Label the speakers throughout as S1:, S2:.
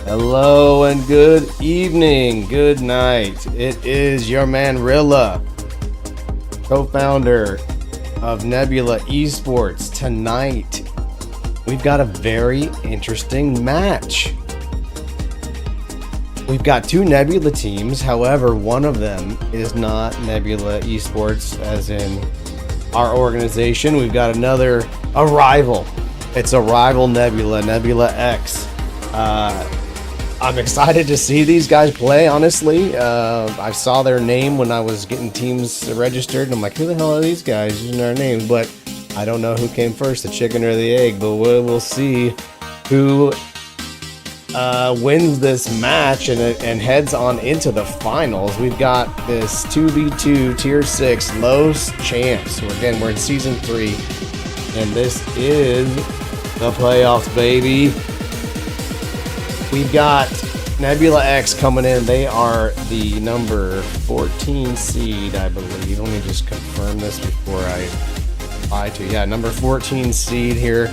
S1: Hello and good evening, good night. It is your man Rilla, co-founder of Nebula Esports. Tonight, we've got a very interesting match. We've got two Nebula teams, however, one of them is not Nebula Esports, as in our organization. We've got a rival. It's a rival Nebula, NebulaX. I'm excited to see these guys play, honestly. I saw their name when I was getting teams registered, and I'm like, who the hell are these guys using our names? But I don't know who came first, the chicken or the egg, but we'll see who wins this match and heads on into the finals. We've got this 2v2 Tier 6 Los Champs. We're in Season 3, and this is the playoffs, baby. We've got NebulaX coming in. They are the number 14 seed, I believe. Let me just confirm this before I lie to you. Yeah, number 14 seed here.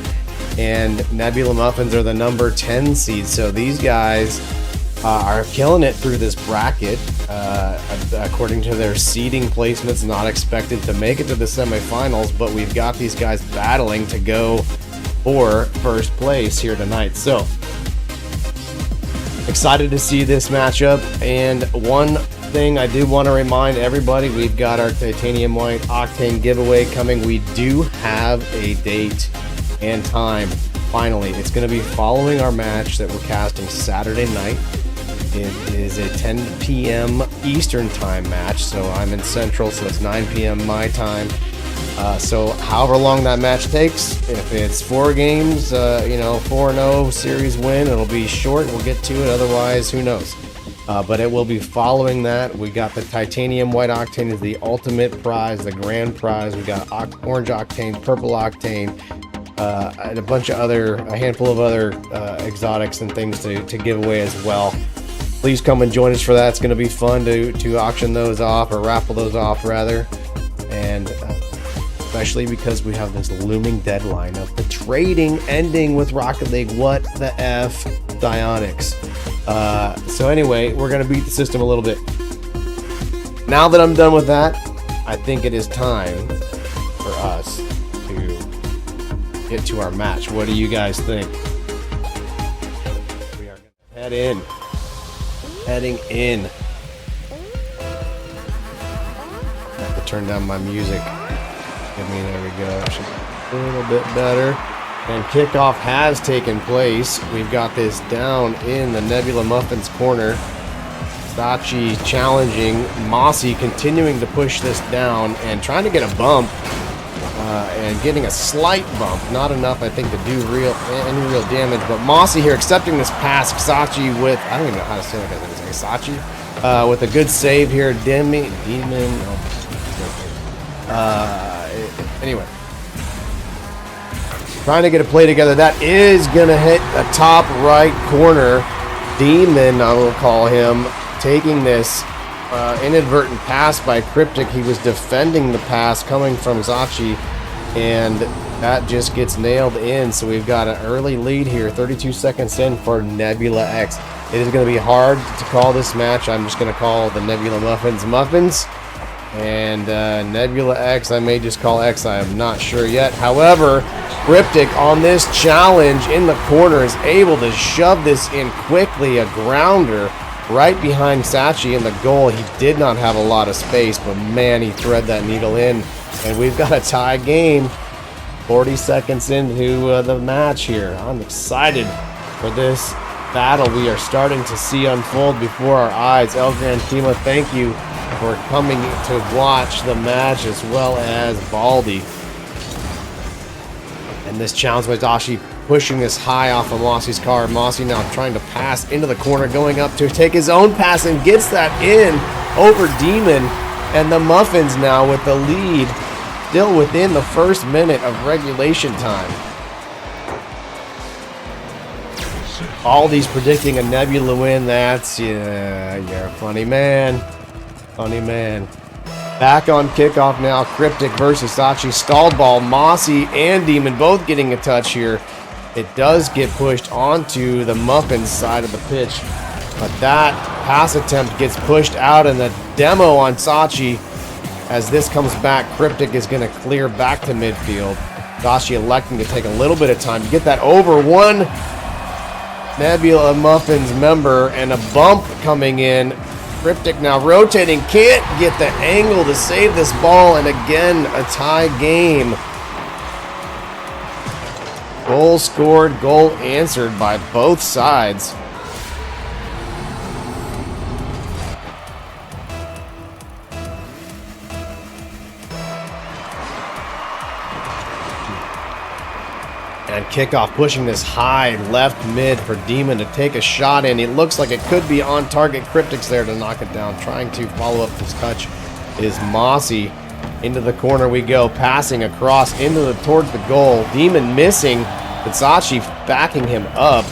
S1: And Nebula Muffins are the number 10 seed. So these guys are killing it through this bracket. According to their seeding placements, not expected to make it to the semifinals, but we've got these guys battling to go for first place here tonight. So excited to see this matchup. And one thing I do want to remind everybody, we've got our Titanium White Octane giveaway coming. We do have a date and time. Finally, it's going to be following our match that we're casting Saturday night. It is a 10 p.m. Eastern time match, so I'm in Central, so it's 9 p.m. my time. So however long that match takes, if it's 4 games, 4-0 series win, it'll be short. We'll get to it. Otherwise, who knows? But it will be following that. We got the Titanium White Octane is the ultimate prize, the grand prize. We got Orange Octane, Purple Octane, and a handful of other exotics and things to give away as well. Please come and join us for that. It's going to be fun to auction those off, or raffle those off rather. And especially because we have this looming deadline of the trading ending with Rocket League. What the F, Dionics. So anyway, we're going to beat the system a little bit. Now that I'm done with that, I think it is time for us to get to our match. What do you guys think? We are going to heading in. I have to turn down my music. There we go. A little bit better. And kickoff has taken place. We've got this down in the Nebula Muffins corner. Sachi challenging. Mossy continuing to push this down and trying to get a bump. And getting a slight bump. Not enough, I think, to do any real damage. But Mossy here accepting this pass. Sachi with, I don't even know how to say that guy's name. Sachi with a good save here. Demon. Anyway, trying to get a play together. That is going to hit the top right corner. Demon, I will call him, taking this inadvertent pass by Cryptic. He was defending the pass coming from Zachi, and that just gets nailed in. So we've got an early lead here, 32 seconds in for NebulaX. It is going to be hard to call this match. I'm just going to call the Nebula Muffins. And NebulaX, I may just call X, I am not sure yet. However, Cryptic on this challenge in the corner is able to shove this in quickly, a grounder right behind Sachi in the goal. He did not have a lot of space, but man, he thread that needle in. And we've got a tie game, 40 seconds into the match here. I'm excited for this battle we are starting to see unfold before our eyes. El Gran Tima, thank you for coming to watch the match, as well as Baldy. And this challenge by Dashi pushing this high off of Mossy's car. Mossy now trying to pass into the corner, going up to take his own pass and gets that in over Demon. And the Muffins now with the lead, still within the first minute of regulation time. Baldy's predicting a Nebula win. That's, yeah, you're a funny man. Funny man. Back on kickoff now. Cryptic versus Sachi. Stalled ball. Mossy and Demon both getting a touch here. It does get pushed onto the Muffins side of the pitch, but that pass attempt gets pushed out, and the demo on Sachi. As this comes back, Cryptic is going to clear back to midfield. Sachi electing to take a little bit of time to get that over. One Nebula Muffins member and a bump coming in. Cryptic now rotating, can't get the angle to save this ball, and again a tie game. Goal scored, goal answered by both sides. And kickoff pushing this high left mid for Demon to take a shot in. It looks like it could be on target. Cryptic's there to knock it down. Trying to follow up this touch is Mossy. Into the corner we go, passing across towards the goal. Demon missing, but Sachi backing him up.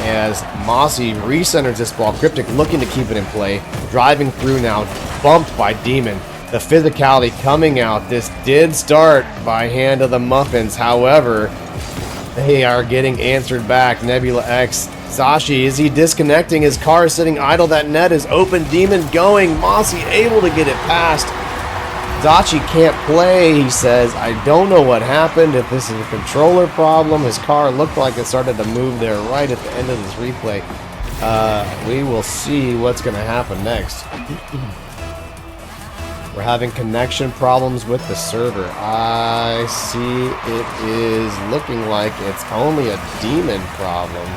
S1: As Mossy recenters this ball, Cryptic looking to keep it in play. Driving through now, bumped by Demon. The physicality coming out. This did start by hand of the Muffins. However, they are getting answered back. NebulaX. Sashi, is he disconnecting? His car is sitting idle. That net is open. Demon going. Mossy able to get it past. Zachi can't play, he says. I don't know what happened, if this is a controller problem. His car looked like it started to move there right at the end of this replay. We will see what's going to happen next. We're having connection problems with the server. I see it is looking like it's only a Demon problem.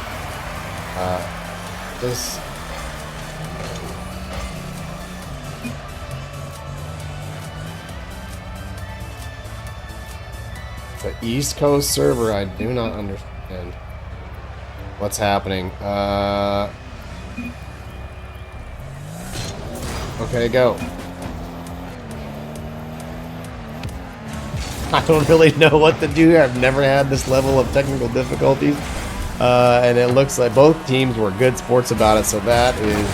S1: The East Coast server, I do not understand what's happening. Okay, go. I don't really know what to do here. I've never had this level of technical difficulties. And it looks like both teams were good sports about it, so that is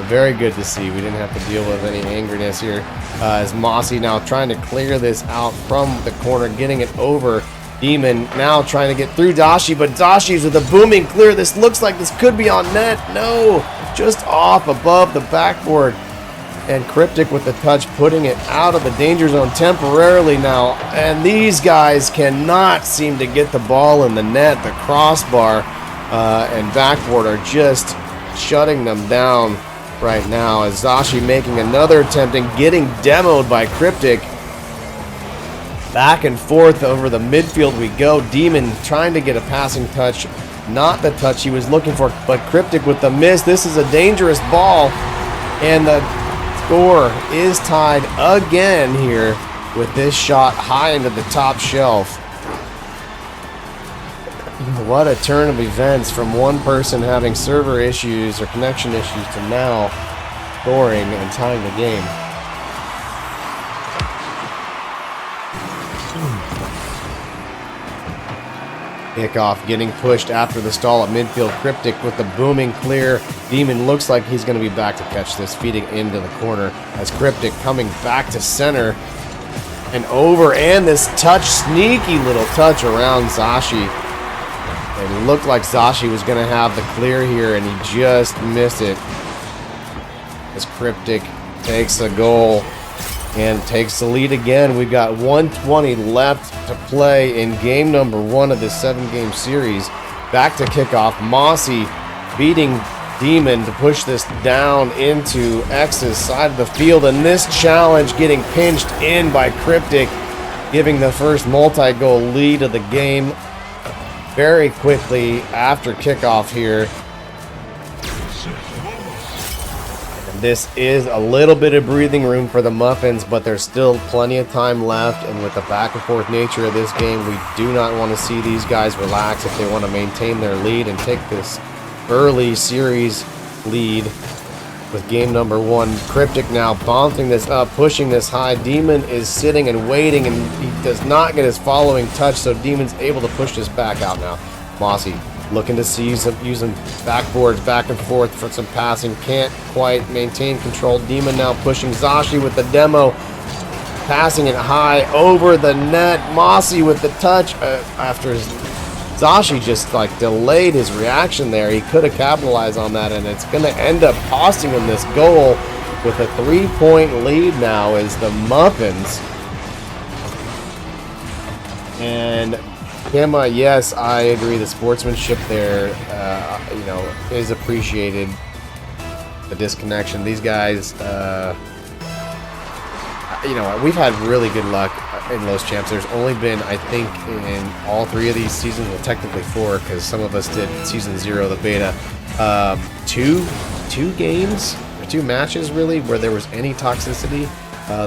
S1: very good to see. We didn't have to deal with any angriness here. As Mossy now trying to clear this out from the corner, getting it over. Demon now trying to get through Dashi, but Dashi's with a booming clear. This looks like this could be on net. No, just off above the backboard. And Cryptic with the touch, putting it out of the danger zone temporarily now. And these guys cannot seem to get the ball in the net. The crossbar and backboard are just shutting them down right now. As Zashi making another attempt and getting demoed by Cryptic. Back and forth over the midfield we go. Demon trying to get a passing touch. Not the touch he was looking for, but Cryptic with the miss. This is a dangerous ball. And the score is tied again here with this shot high into the top shelf. What a turn of events from one person having server issues or connection issues to now scoring and tying the game. Kickoff getting pushed after the stall at midfield. Cryptic with the booming clear. Demon looks like he's going to be back to catch this, feeding into the corner as Cryptic coming back to center and over, and this touch, sneaky little touch around Zashi. It looked like Zashi was going to have the clear here, and he just missed it as Cryptic takes a goal and takes the lead again. We've got 1:20 left to play in game number 1 of this 7-game series. Back to kickoff. Mossy beating Demon to push this down into X's side of the field. And this challenge getting pinched in by Cryptic, giving the first multi-goal lead of the game very quickly after kickoff here. This is a little bit of breathing room for the Muffins, but there's still plenty of time left, and with the back and forth nature of this game, we do not want to see these guys relax if they want to maintain their lead and take this early series lead with game number 1. Cryptic now bouncing this up, pushing this high. Demon is sitting and waiting, and he does not get his following touch, so Demon's able to push this back out now. Mossy looking to see using backboards back and forth for some passing. Can't quite maintain control. Demon now pushing Zashi with the demo. passing it high over the net. Mossy with the touch after Zashi just like delayed his reaction there. He could have capitalized on that, and it's going to end up costing him this goal with a 3-point lead now as the Muffins. And Kemma, yes, I agree. The sportsmanship there, is appreciated. The disconnection. These guys, we've had really good luck in Los Champs. There's only been, I think, in all 3 of these seasons, well, technically 4, because some of us did season 0, the beta, two games, or 2 matches, really, where there was any toxicity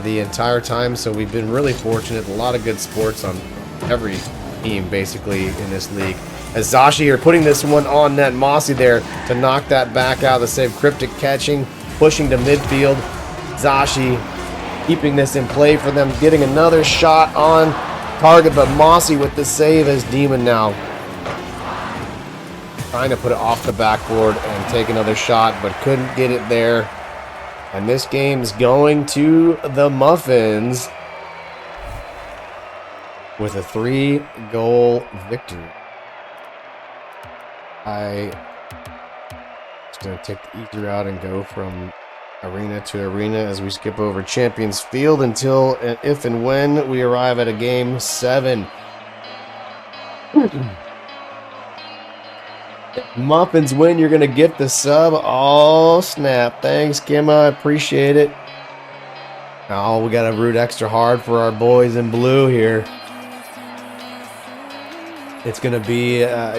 S1: the entire time. So we've been really fortunate. A lot of good sports on every team, basically, in this league. As Zashi here putting this one on net. Mossy there to knock that back out of the save. Cryptic catching, pushing to midfield. Zashi keeping this in play for them, getting another shot on target, but Mossy with the save as Demon now trying to put it off the backboard and take another shot, but couldn't get it there. And this game's going to the Muffins with a 3-goal victory. I'm just going to take the easy route and go from arena to arena as we skip over Champions Field until if and when we arrive at a game 7. If Muffins win, you're going to get the sub. Oh, snap. Thanks, Kimma. I appreciate it. Oh, we got to root extra hard for our boys in blue here. It's going to be, I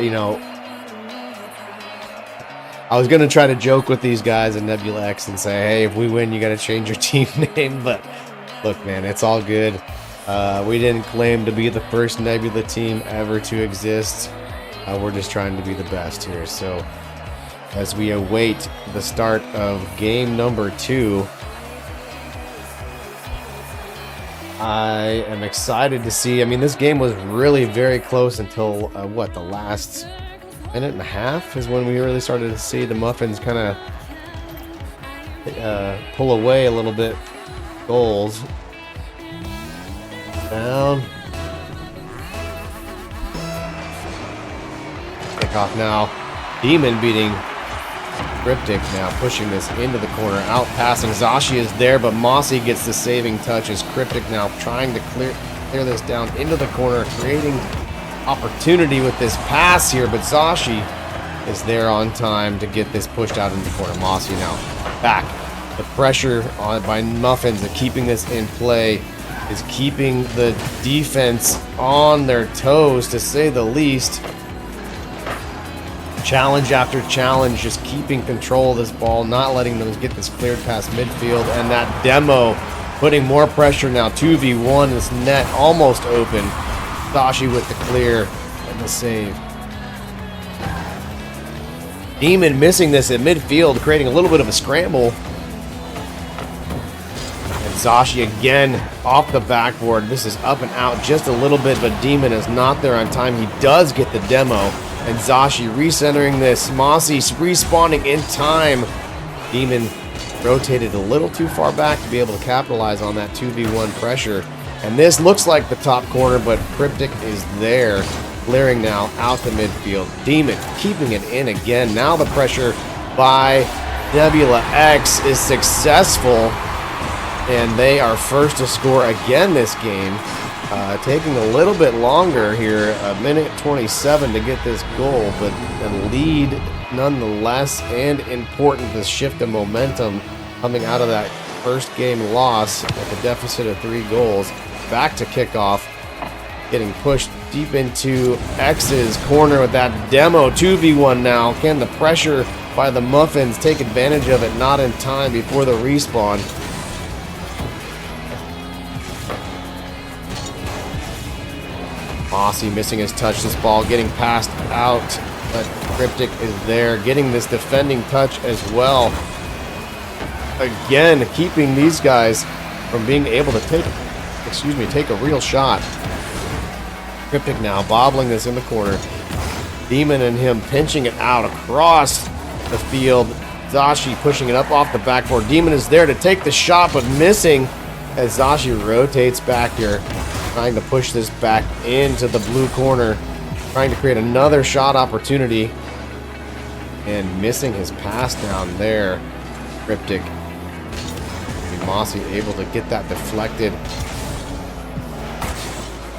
S1: was going to try to joke with these guys in NebulaX and say, hey, if we win, you got to change your team name. But look, man, it's all good. We didn't claim to be the first Nebula team ever to exist. We're just trying to be the best here. So as we await the start of game number 2, I am excited to see. I mean, this game was really very close until, the last minute and a half is when we really started to see the Muffins kind of pull away a little bit. Goals. Down. Kickoff now. Demon beating Cryptic now, pushing this into the corner. Out passing. Zashi is there, but Mossy gets the saving touch as Cryptic now trying to clear this down into the corner, creating opportunity with this pass here, but Zashi is there on time to get this pushed out into the corner. Mossy now back. The pressure on by Muffins of keeping this in play is keeping the defense on their toes, to say the least. Challenge after challenge, just keeping control of this ball, not letting them get this cleared past midfield, and that demo putting more pressure now. 2v1, this net almost open. Zashi with the clear and the save. Demon missing this at midfield, creating a little bit of a scramble. And Zashi again off the backboard. This is up and out just a little bit, but Demon is not there on time. He does get the demo. And Zashi recentering this. Mossy respawning in time. Demon rotated a little too far back to be able to capitalize on that 2v1 pressure. And this looks like the top corner, but Cryptic is there. Clearing now out to midfield. Demon keeping it in again. Now the pressure by NebulaX is successful. And they are first to score again this game. Taking a little bit longer here, a minute 27 to get this goal, but a lead nonetheless, and important, the shift of momentum coming out of that first game loss with a deficit of 3 goals. Back to kickoff, getting pushed deep into X's corner with that demo. 2v1 now. Can the pressure by the Muffins take advantage of it? Not in time before the respawn. Mossy missing his touch, this ball getting passed out, but Cryptic is there, getting this defending touch as well. Again, keeping these guys from being able to take a real shot. Cryptic now bobbling this in the corner. Demon and him pinching it out across the field. Zashi pushing it up off the backboard. Demon is there to take the shot, but missing. as Zashi rotates back here, trying to push this back into the blue corner, trying to create another shot opportunity, and missing his pass down there. Cryptic. Mossy able to get that deflected.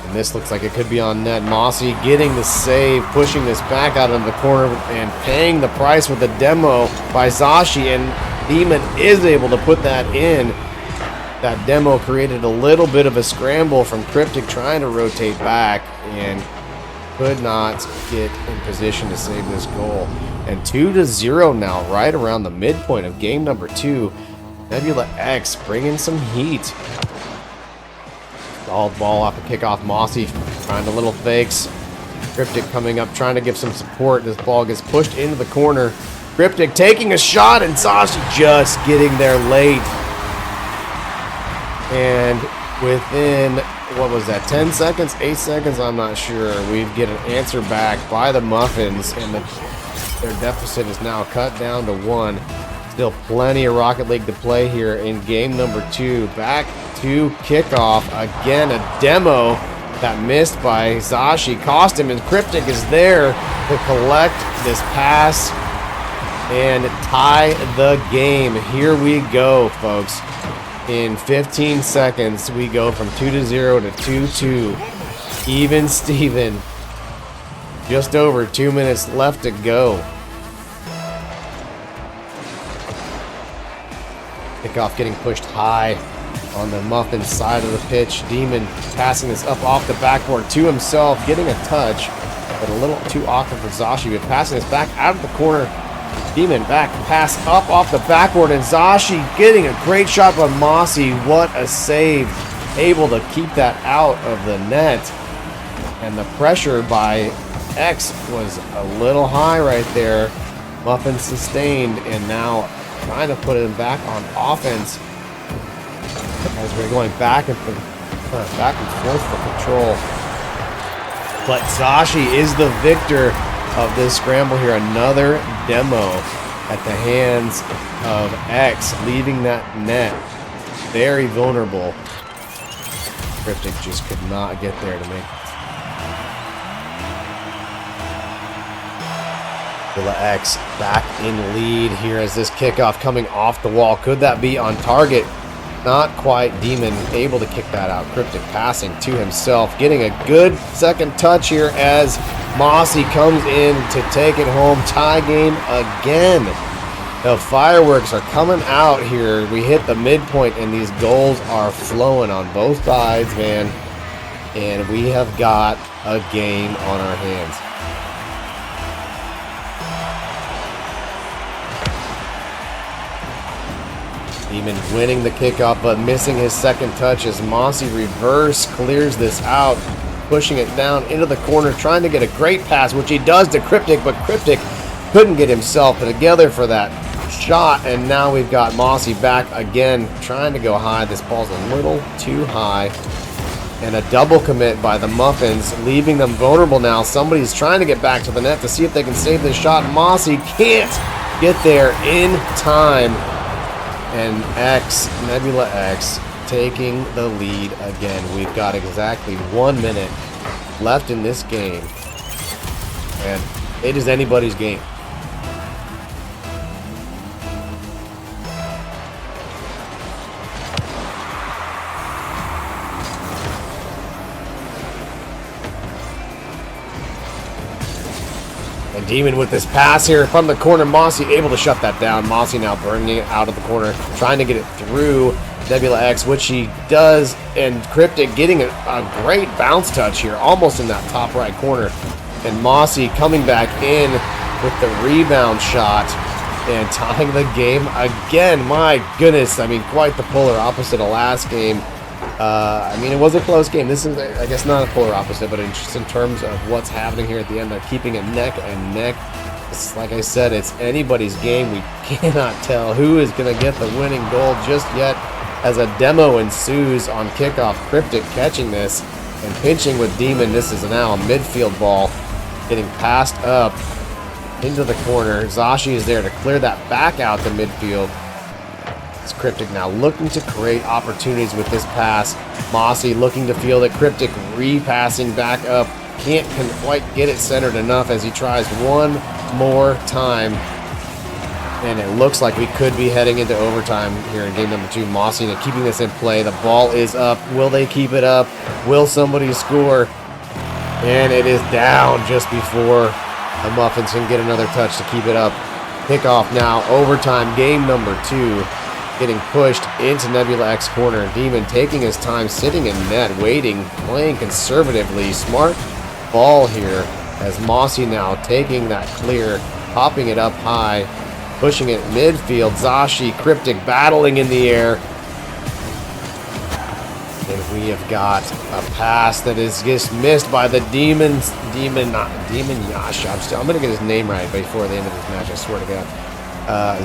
S1: And this looks like it could be on net. Mossy getting the save, pushing this back out of the corner and paying the price with a demo by Zashi, and Demon is able to put that in. That demo created a little bit of a scramble from Cryptic trying to rotate back and could not get in position to save this goal. And 2-0 now, right around the midpoint of game number 2. NebulaX bringing some heat. All ball off the kickoff. Mossy trying to little fakes. Cryptic coming up, trying to give some support. This ball gets pushed into the corner. Cryptic taking a shot, and Zashi just getting there late. And within, what was that, 10 seconds, 8 seconds, I'm not sure, we get an answer back by the Muffins, and their deficit is now cut down to 1. Still plenty of Rocket League to play here in game number 2. Back to kickoff. Again, a demo that missed by Zashi cost him, and Cryptic is there to collect this pass and tie the game. Here we go, folks. In 15 seconds, we go from 2-0 to 2-2. Even Steven. Just over 2 minutes left to go. Kickoff getting pushed high on the Muffins side of the pitch. Demon passing this up off the backboard to himself, getting a touch, but a little too awkward for Zashi. But passing this back out of the corner. Demon back pass up off the backboard, and Zashi getting a great shot by Mossy. What a save. Able to keep that out of the net. And the pressure by X was a little high right there. Muffin sustained, and now trying to put him back on offense as we're going back and forth for control. But Zashi is the victor of this scramble here. Another demo at the hands of X, leaving that net very vulnerable. Cryptic just could not get there to make it. NebulaX back in lead here as this kickoff coming off the wall. Could that be on target? Not quite. Demon able to kick that out. Cryptic passing to himself, getting a good second touch here as Mossy comes in to take it home. Tie game again. The fireworks are coming out here. We hit the midpoint, and these goals are flowing on both sides, man. And we have got a game on our hands. Demon winning the kickoff, but missing his second touch as Mossy reverse clears this out, pushing it down into the corner, trying to get a great pass, which he does to Cryptic, but Cryptic couldn't get himself together for that shot, and now we've got Mossy back again, trying to go high. This ball's a little too high, and a double commit by the Muffins, leaving them vulnerable now. Somebody's trying to get back to the net to see if they can save this shot. Mossy can't get there in time. And NebulaX taking the lead again. We've got exactly 1 minute left in this game. And it is anybody's game. And Demon with this pass here from the corner. Mossy able to shut that down. Mossy now bringing it out of the corner, trying to get it through NebulaX, which he does. And Cryptic getting a great bounce touch here, almost in that top right corner. And Mossy coming back in with the rebound shot and tying the game again. My goodness, I mean, quite the polar opposite of last game. I mean, it was a close game. This is, I guess, not a polar opposite, but just in terms of what's happening here at the end, they're keeping it neck and neck. It's, like I said, it's anybody's game. We cannot tell who is going to get the winning goal just yet as a demo ensues on kickoff. Cryptic catching this and pinching with Demon. This is now a midfield ball getting passed up into the corner. Zashi is there to clear that back out to midfield. It's Cryptic now looking to create opportunities with this pass. Mossy looking to field it. Cryptic repassing back up. Can't quite get it centered enough as he tries one more time. And it looks like we could be heading into overtime here in game number 2. Mossy keeping this in play. The ball is up. Will they keep it up? Will somebody score? And it is down just before the Muffins can get another touch to keep it up. Kickoff now. Overtime. Game number 2. Getting pushed into NebulaX corner. Demon taking his time, sitting in net, waiting, playing conservatively. Smart ball here as Mossy now taking that clear, popping it up high. Pushing it midfield. Zashi, Cryptic battling in the air. And we have got a pass that is just missed by the Demon Yash. I'm going to get his name right before the end of this match, I swear to God.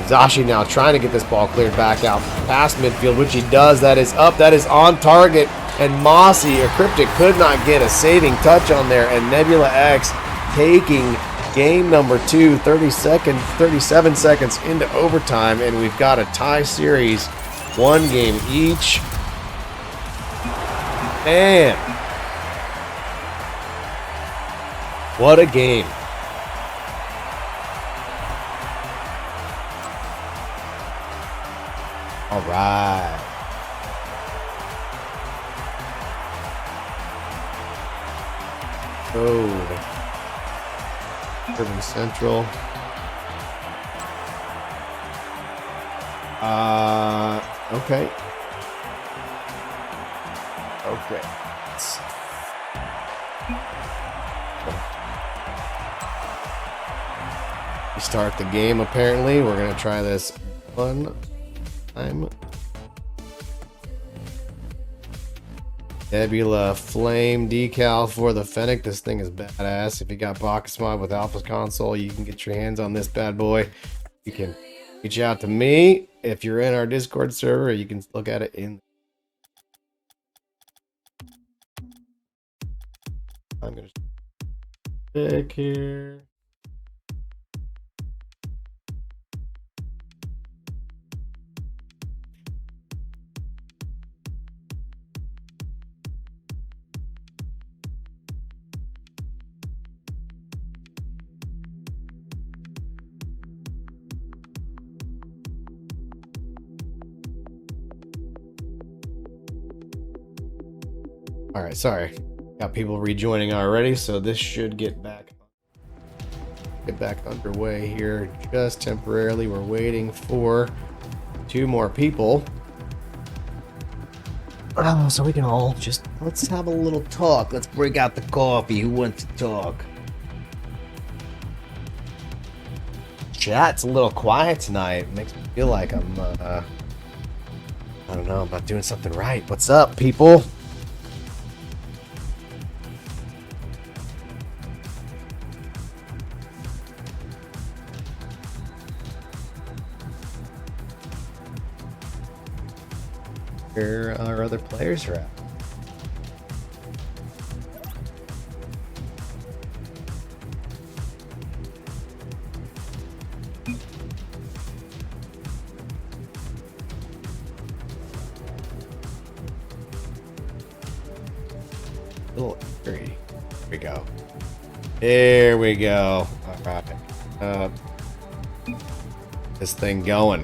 S1: Zashi now trying to get this ball cleared back out past midfield, which he does. That is up. That is on target. And Mossy or Cryptic could not get a saving touch on there. And NebulaX taking game number 2, 37 seconds into overtime, and we've got a tie series, 1 game each. Man, what a game. All right. Oh. Urban Central. Okay. Okay. We start the game, apparently. We're going to try this one time. Nebula Flame decal for the Fennec. This thing is badass. If you got Box Mod with Alpha Console, you can get your hands on this bad boy. You can reach out to me if you're in our Discord server. You can look at it in. I'm going to pick here. All right, sorry. Got people rejoining already, so this should get back underway here just temporarily. We're waiting for 2 more people. Oh, so we can all just let's have a little talk. Let's break out the coffee. Who wants to talk? Chat's a little quiet tonight. Makes me feel like I'm I don't know, I'm not doing something right. What's up, people? Where our other players are at. Little eerie. Here we go. Here we go. All right. This thing going.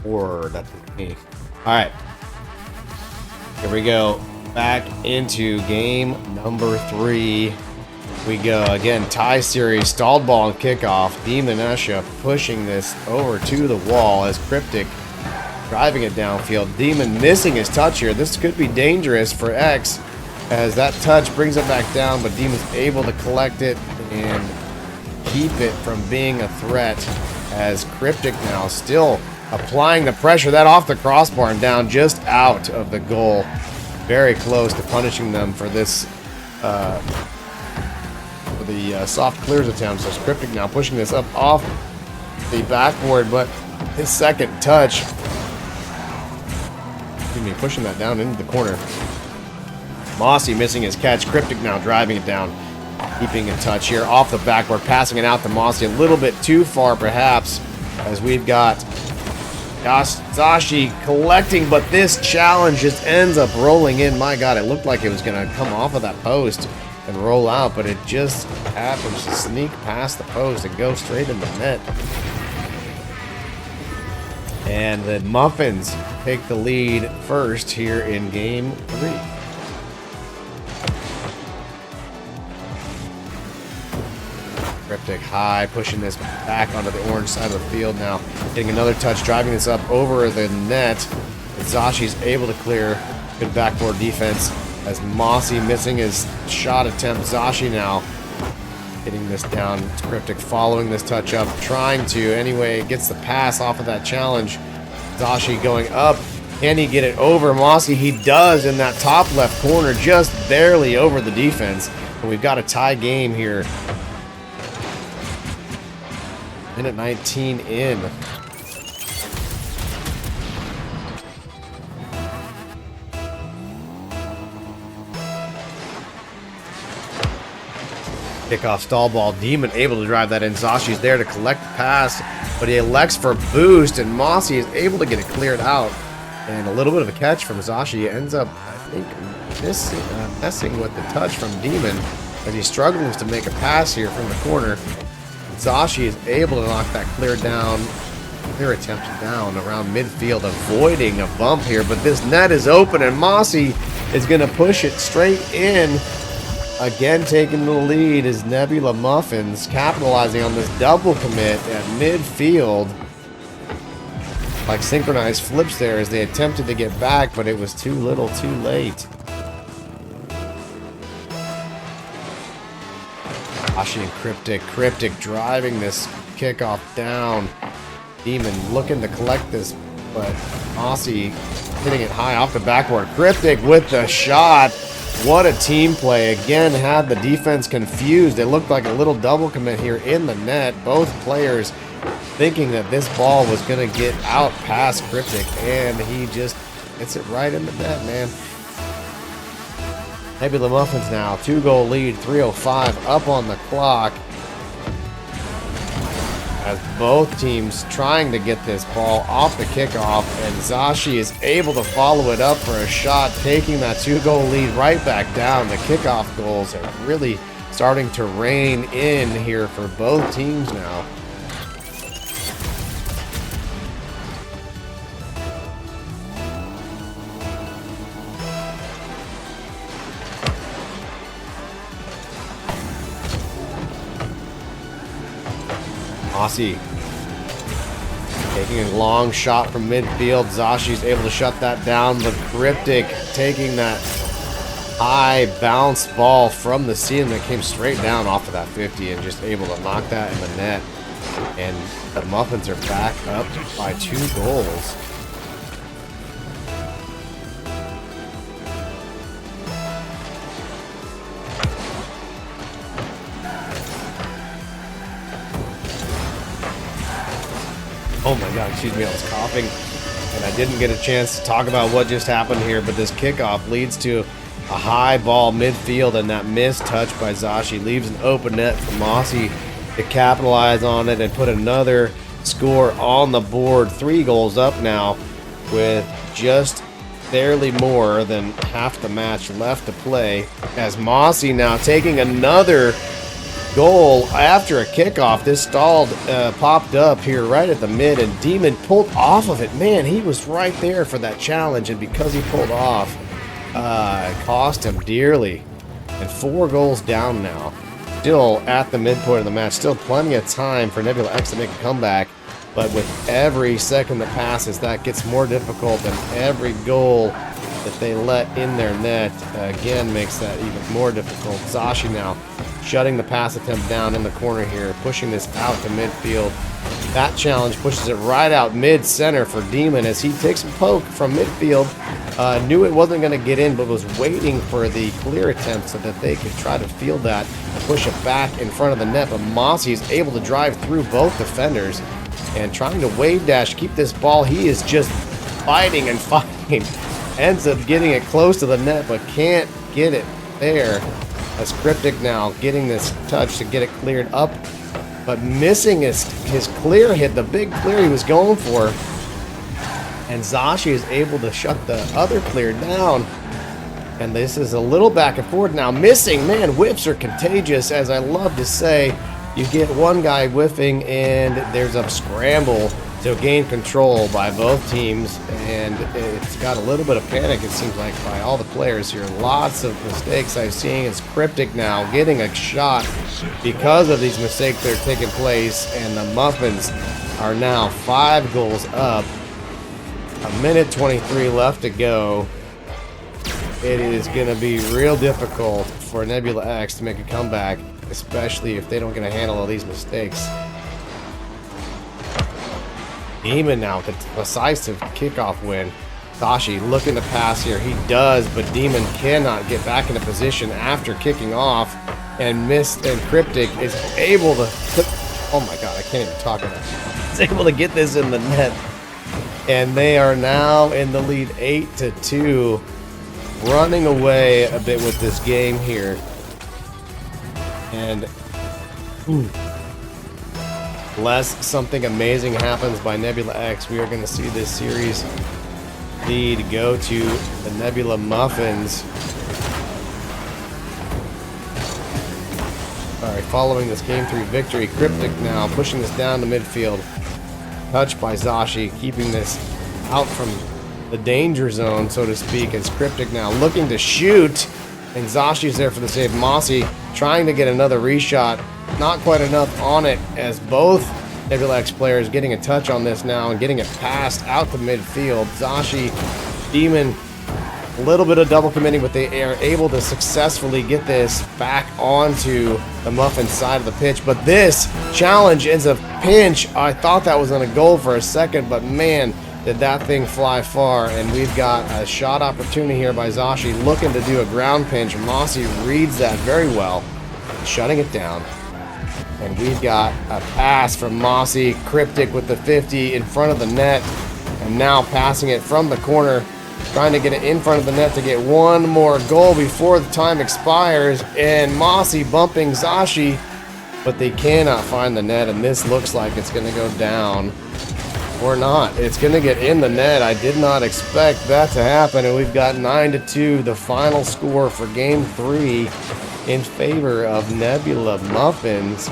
S1: Or that's me. All right, here we go. Back into game number 3. We go again. Tie series, stalled ball and kickoff. Demon Esha pushing this over to the wall as Cryptic driving it downfield. Demon missing his touch here. This could be dangerous for X as that touch brings it back down, but Demon's able to collect it and keep it from being a threat as Cryptic now still applying the pressure. That off the crossbar and down just out of the goal. Very close to punishing them for this for the soft clears attempt. So Cryptic now pushing this up off the backboard, but his second touch, excuse me, pushing that down into the corner. Mossy missing his catch. Cryptic now driving it down, keeping in touch here off the backboard, passing it out to Mossy a little bit too far perhaps. as we've got Zashi collecting, but this challenge just ends up rolling in. My God, it looked like it was going to come off of that post and roll out, but it just happens to sneak past the post and go straight in the net. And the Muffins take the lead first here in game 3. Cryptic high, pushing this back onto the orange side of the field now. Getting another touch, driving this up over the net. Zashi's able to clear. Good backboard defense as Mossy missing his shot attempt. Zashi now getting this down. Cryptic following this touch up, trying to anyway, gets the pass off of that challenge. Zashi going up. Can he get it over Mossy? He does in that top left corner, just barely over the defense. And we've got a tie game here. Minute 19 in. Kickoff stall ball. Demon able to drive that in. Zashi's there to collect the pass, but he elects for boost, and Mossy is able to get it cleared out. And a little bit of a catch from Zashi. Ends up, I think, messing with the touch from Demon as he struggles to make a pass here from the corner. Zashi is able to knock that clear attempt down around midfield, avoiding a bump here, but this net is open and Mossy is going to push it straight in. Again, taking the lead is Nebula Muffins, capitalizing on this double commit at midfield. Like synchronized flips there as they attempted to get back, but it was too little too late. Zashi and Cryptic driving this kickoff down. Demon looking to collect this, but Mossy hitting it high off the backboard. Cryptic with the shot. What a team play. Again, had the defense confused. It looked like a little double commit here in the net. Both players thinking that this ball was going to get out past Cryptic, and he just hits it right in the net, man. Nebula Muffins now, 2-goal lead, 3:05 up on the clock. As both teams trying to get this ball off the kickoff, and Zashi is able to follow it up for a shot, taking that 2-goal lead right back down. The kickoff goals are really starting to rain in here for both teams now. Mossy taking a long shot from midfield. Zashi's able to shut that down, but Cryptic taking that high bounce ball from the ceiling that came straight down off of that 50 and just able to knock that in the net. And the Muffins are back up by 2 goals. Oh my God, excuse me, I was coughing and I didn't get a chance to talk about what just happened here, but this kickoff leads to a high ball midfield, and that missed touch by Zashi leaves an open net for Mossy to capitalize on it and put another score on the board. 3 goals up now with just barely more than half the match left to play, as Mossy now taking another goal after a kickoff. This stalled, popped up here right at the mid, and Demon pulled off of it. Man, he was right there for that challenge, and because he pulled off, it cost him dearly. And 4 goals down now. Still at the midpoint of the match. Still plenty of time for NebulaX to make a comeback, but with every second that passes, that gets more difficult, and every goal that they let in their net, again, makes that even more difficult. Zashi now shutting the pass attempt down in the corner here, pushing this out to midfield. That challenge pushes it right out mid-center for Demon as he takes a poke from midfield. Knew it wasn't going to get in, but was waiting for the clear attempt so that they could try to field that and push it back in front of the net. But Mossy is able to drive through both defenders and trying to wave dash, keep this ball. He is just fighting and fighting. Ends up getting it close to the net, but can't get it there. As Cryptic now getting this touch to get it cleared up but missing his clear hit, the big clear he was going for. And Zashi is able to shut the other clear down. And this is a little back and forth now. Missing, man, whiffs are contagious, as I love to say. You get one guy whiffing, and there's a scramble to gain control by both teams. And it's got a little bit of panic, it seems like, by all the players here. Lots of mistakes I've seen. It's Cryptic now getting a shot because of these mistakes that are taking place. And the Muffins are now 5 goals up. 1:23 left to go. It is going to be real difficult for NebulaX to make a comeback, especially if they don't get a handle of these mistakes. Demon now with a decisive kickoff win. Zashi looking to pass here. He does, but Demon cannot get back into position after kicking off, and Cryptic is able to... Oh my god, I can't even talk about it. He's able to get this in the net. And they are now in the lead 8-2, running away a bit with this game here. And unless something amazing happens by NebulaX, we are going to see this series lead go to the Nebula Muffins. Alright, following this Game 3 victory, Cryptic now pushing this down to midfield. Touched by Zashi, keeping this out from the danger zone, so to speak, as Cryptic now looking to shoot, and Zashi's there for the save. Mossy trying to get another reshot, not quite enough on it, as both NebulaX players getting a touch on this now and getting it passed out to midfield. Zashi, Demon, a little bit of double committing, but they are able to successfully get this back onto the Muffin side of the pitch. But this challenge is a pinch. I thought that was on a goal for a second, but man, did that thing fly far. And we've got a shot opportunity here by Zashi looking to do a ground pinch. Mossy reads that very well, shutting it down. And we've got a pass from Mossy. Cryptic with the 50 in front of the net, and now passing it from the corner, trying to get it in front of the net to get one more goal before the time expires. And Mossy bumping Zashi, but they cannot find the net, and this looks like it's going to go down. Or not. It's going to get in the net. I did not expect that to happen, and we've got 9-2, the final score for Game 3 in favor of Nebula Muffins.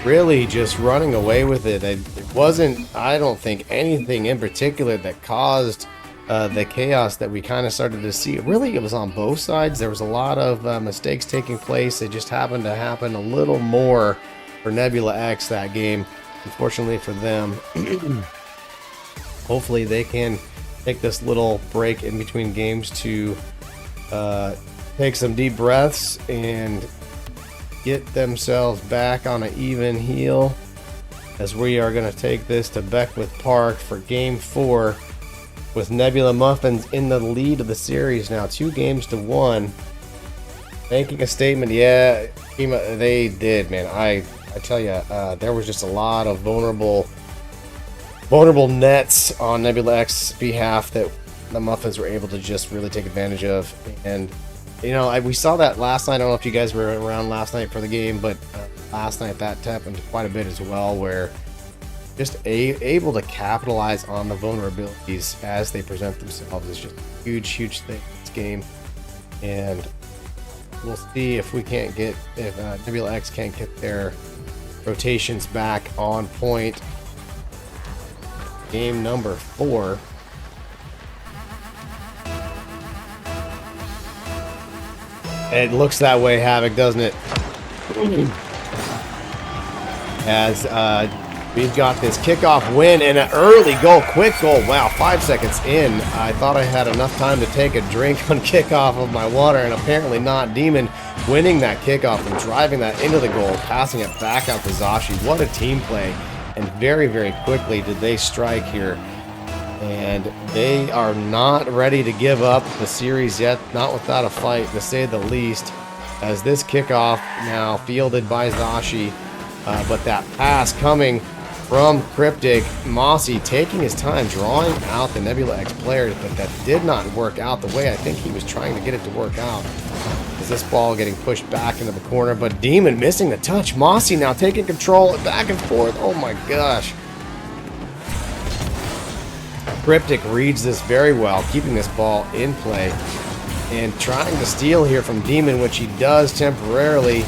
S1: Really just running away with it. It wasn't, I don't think, anything in particular that caused the chaos that we kind of started to see. Really, it was on both sides. There was a lot of mistakes taking place. It just happened to happen a little more for NebulaX that game, unfortunately for them. Hopefully they can take this little break in between games to take some deep breaths and get themselves back on an even heel, as we are going to take this to Beckwith Park for Game 4 with Nebula Muffins in the lead of the series now, 2-1. Making a statement, yeah, they did, man. I tell you, there was just a lot of vulnerable nets on NebulaX's behalf that the Muffins were able to just really take advantage of. And you know, we saw that last night. I don't know if you guys were around last night for the game, but last night that happened quite a bit as well, where just able to capitalize on the vulnerabilities as they present themselves is just a huge thing in this game. And we'll see if we can't get, if NebulaX can't get their rotations back on point. Game number 4. It looks that way, Havoc, doesn't it? As we've got this kickoff win and an early goal, quick goal. Wow, 5 seconds in. I thought I had enough time to take a drink on kickoff of my water, and apparently not. Demon winning that kickoff and driving that into the goal, passing it back out to Zashi. What a team play. And very quickly did they strike here. And they are not ready to give up the series yet, not without a fight, to say the least, as this kickoff now fielded by Zashi, but that pass coming from Cryptic. Mossy taking his time, drawing out the NebulaX player, but that did not work out the way I think he was trying to get it to work out. Is this ball getting pushed back into the corner, but Demon missing the touch. Mossy now taking control, back and forth. Oh my gosh. Cryptic reads this very well, keeping this ball in play and trying to steal here from Demon, which he does temporarily,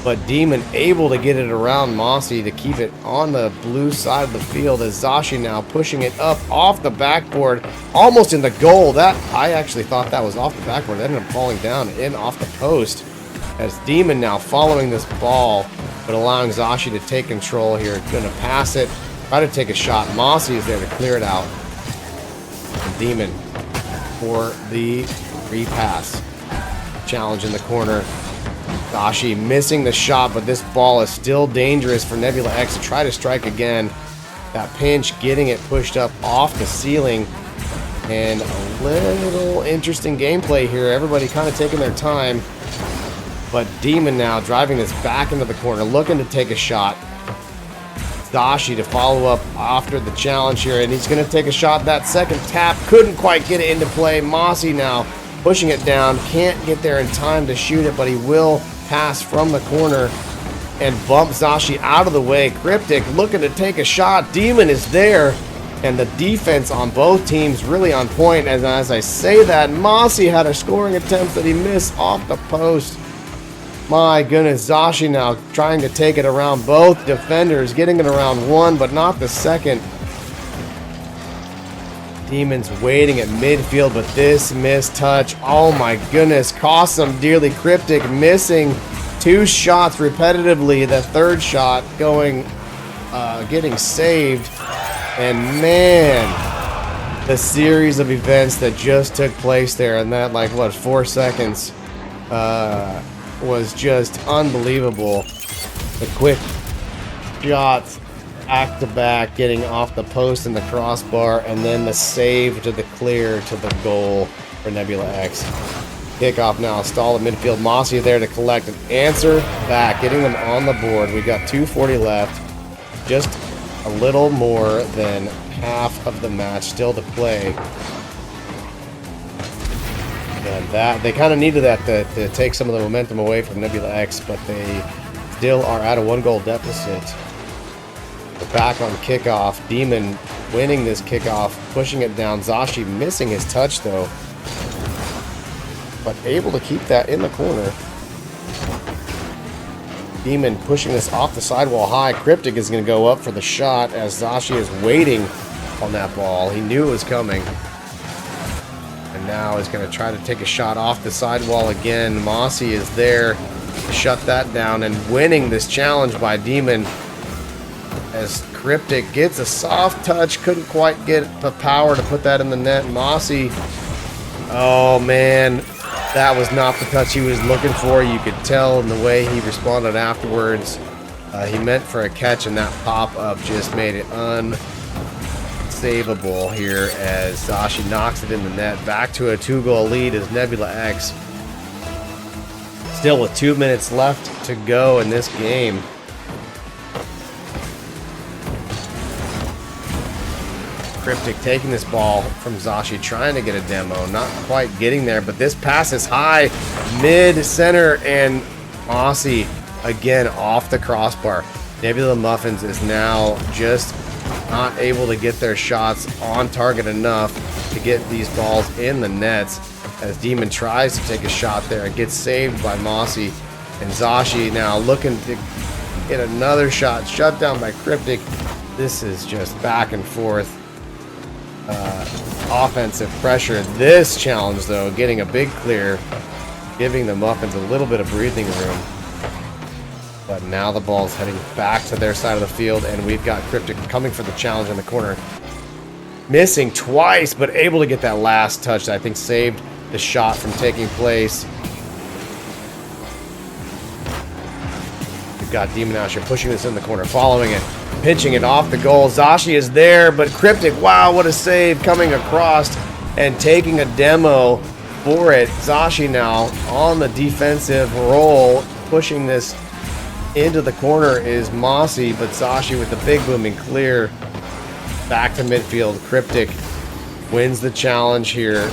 S1: but Demon able to get it around Mossy to keep it on the blue side of the field, as Zashi now pushing it up off the backboard, almost in the goal. That I actually thought that was off the backboard. It ended up falling down in off the post, as Demon now following this ball, but allowing Zashi to take control here. Gonna pass it, try to take a shot. Mossy is there to clear it out. Demon for the repass. Challenge in the corner. Zashi missing the shot, but this ball is still dangerous for NebulaX to try to strike again. That pinch, getting it pushed up off the ceiling. And a little interesting gameplay here. Everybody kind of taking their time. But Demon now driving this back into the corner, looking to take a shot. Zashi to follow up after the challenge here, and he's going to take a shot. That second tap couldn't quite get it into play. Mossy now pushing it down, can't get there in time to shoot it, but he will pass from the corner and bump Zashi out of the way. Cryptic looking to take a shot. Demon is there, and the defense on both teams really on point. And as I say that, Mossy had a scoring attempt that he missed off the post. My goodness, Zashi now trying to take it around both defenders, getting it around one, but not the second. Demon's waiting at midfield, but this missed touch, oh my goodness, cost them dearly. Cryptic missing two shots repetitively, the third shot going, getting saved. And man, the series of events that just took place there in that, like, what, 4 seconds, was just unbelievable. The quick shots back to back, getting off the post and the crossbar, and then the save to the clear to the goal for NebulaX. Kickoff now, stall at midfield. Mossy there to collect and answer back, getting them on the board. We got 2:40 left, just a little more than half of the match still to play. And that they kind of needed that to take some of the momentum away from NebulaX, but they still are at a 1-goal deficit. We're back on kickoff. Demon winning this kickoff, pushing it down. Zashi missing his touch though, but able to keep that in the corner. Demon pushing this off the sidewall high. Cryptic is going to go up for the shot as Zashi is waiting on that ball. He knew it was coming. And now is going to try to take a shot off the sidewall again. Mossy is there to shut that down, and winning this challenge by Demon as Cryptic gets a soft touch. Couldn't quite get the power to put that in the net. Mossy, oh man, that was not the touch he was looking for. You could tell in the way he responded afterwards. He meant for a catch, and that pop-up just made it unsavable here as Zashi knocks it in the net. Back to a 2-goal lead as NebulaX, still with 2 minutes left to go in this game. Cryptic taking this ball from Zashi, trying to get a demo, not quite getting there, but this pass is high, mid-center, and Mossy again off the crossbar. Nebula Muffins is now just not able to get their shots on target enough to get these balls in the nets as Demon tries to take a shot there. It gets saved by Mossy, and Zashi now looking to get another shot, shut down by Cryptic. This is just back and forth. Offensive pressure. This challenge though, getting a big clear, giving the Muffins a little bit of breathing room. But now the ball's heading back to their side of the field, and we've got Cryptic coming for the challenge in the corner. Missing twice, but able to get that last touch that I think saved the shot from taking place. We've got Demon out here pushing this in the corner, following it, pinching it off the goal. Zashi is there, but Cryptic, wow, what a save, coming across and taking a demo for it. Zashi now on the defensive roll, pushing this Into the corner is Mossy, but Zashi with the big booming clear. Back to midfield. Cryptic wins the challenge here.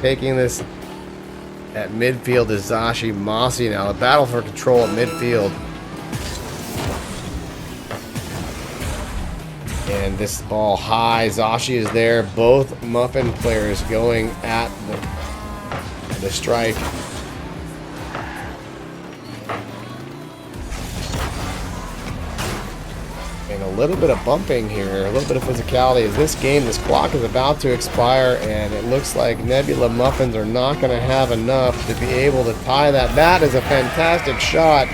S1: Taking this at midfield is Zashi. Mossy now. The battle for control at midfield. And this ball high. Zashi is there. Both Muffin players going at the strike. And a little bit of bumping here, a little bit of physicality as this clock is about to expire, and it looks like Nebula Muffins are not going to have enough to be able to tie that. That is a fantastic shot.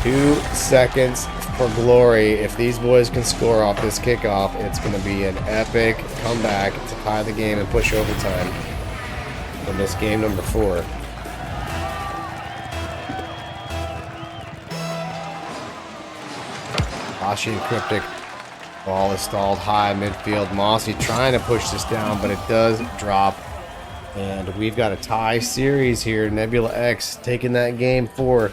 S1: 2 seconds for glory. If these boys can score off this kickoff, it's going to be an epic comeback to tie the game and push overtime in this game number 4. Zashi and Cryptic. Ball is stalled high midfield. Mossy trying to push this down, but it does drop. And we've got a tie series here. NebulaX taking that game 4.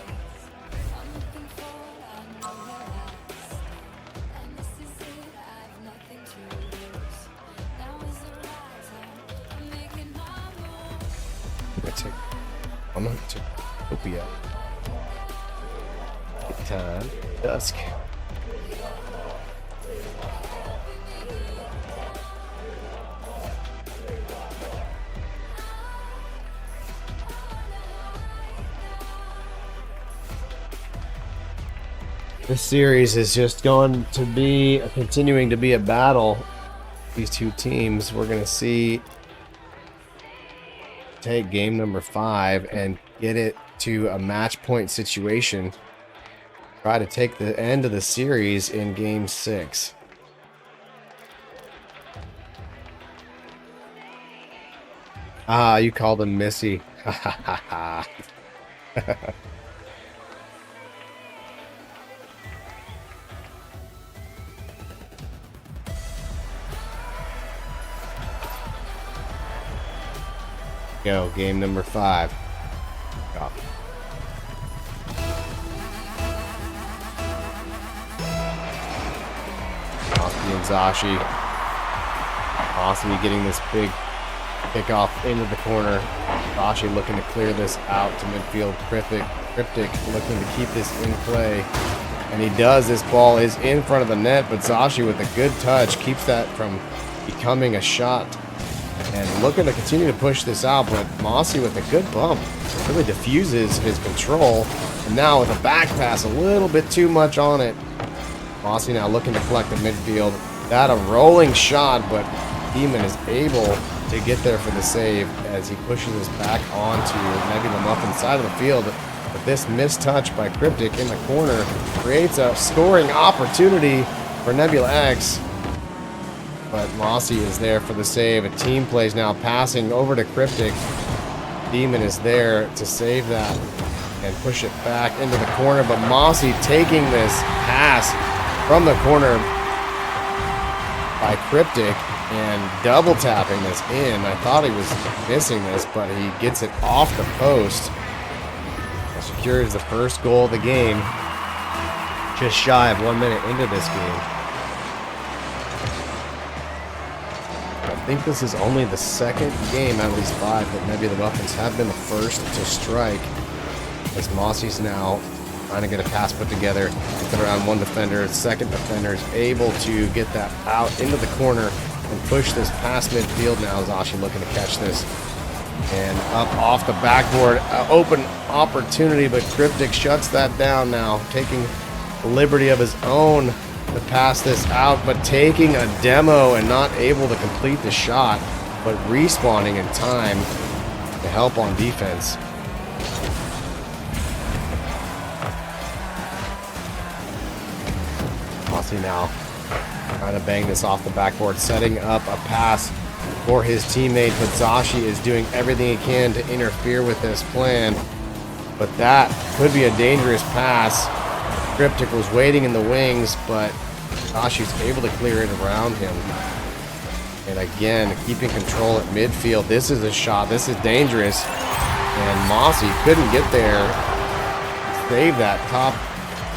S1: I'm going to Utopia. Time. Dusk. This series is just going to be continuing to be a battle. These two teams, we're going to see take game number 5 and get it to a match point situation. Try to take the end of the series in game 6. Ah, you called him Missy. Ha ha ha ha. Go, game number 5. Go. Mossy and Zashi. Mossy getting this big kickoff into the corner. Zashi looking to clear this out to midfield. Cryptic looking to keep this in play. And he does. This ball is in front of the net, but Zashi with a good touch keeps that from becoming a shot. And looking to continue to push this out, but Mossy with a good bump really diffuses his control. And now with a back pass, a little bit too much on it. Mossy now looking to collect the midfield. That a rolling shot, but Demon is able to get there for the save as he pushes this back onto Nebula Muffin's side of the field. But this missed touch by Cryptic in the corner creates a scoring opportunity for NebulaX. But Mossy is there for the save. A team plays now, passing over to Cryptic. Demon is there to save that and push it back into the corner. But Mossy taking this pass from the corner by Cryptic and double tapping this in. I thought he was missing this, but he gets it off the post. Secures the first goal of the game. Just shy of 1 minute into this game. I think this is only the second game out of these 5 that Nebula Muffins have been the first to strike. As Mossy's now trying to get a pass put together. Gets it around one defender. Second defender is able to get that out into the corner and push this past midfield now. Zashi looking to catch this. And up off the backboard. Open opportunity, but Cryptic shuts that down now. Taking the liberty of his own to pass this out, but taking a demo and not able to complete the shot, but respawning in time to help on defense. Mossy now trying to bang this off the backboard, setting up a pass for his teammate, but Zashi is doing everything he can to interfere with this plan, but that could be a dangerous pass. Cryptic was waiting in the wings, but Zashi's able to clear it around him. And again, keeping control at midfield. This is a shot. This is dangerous. And Mossy couldn't get there. Save that top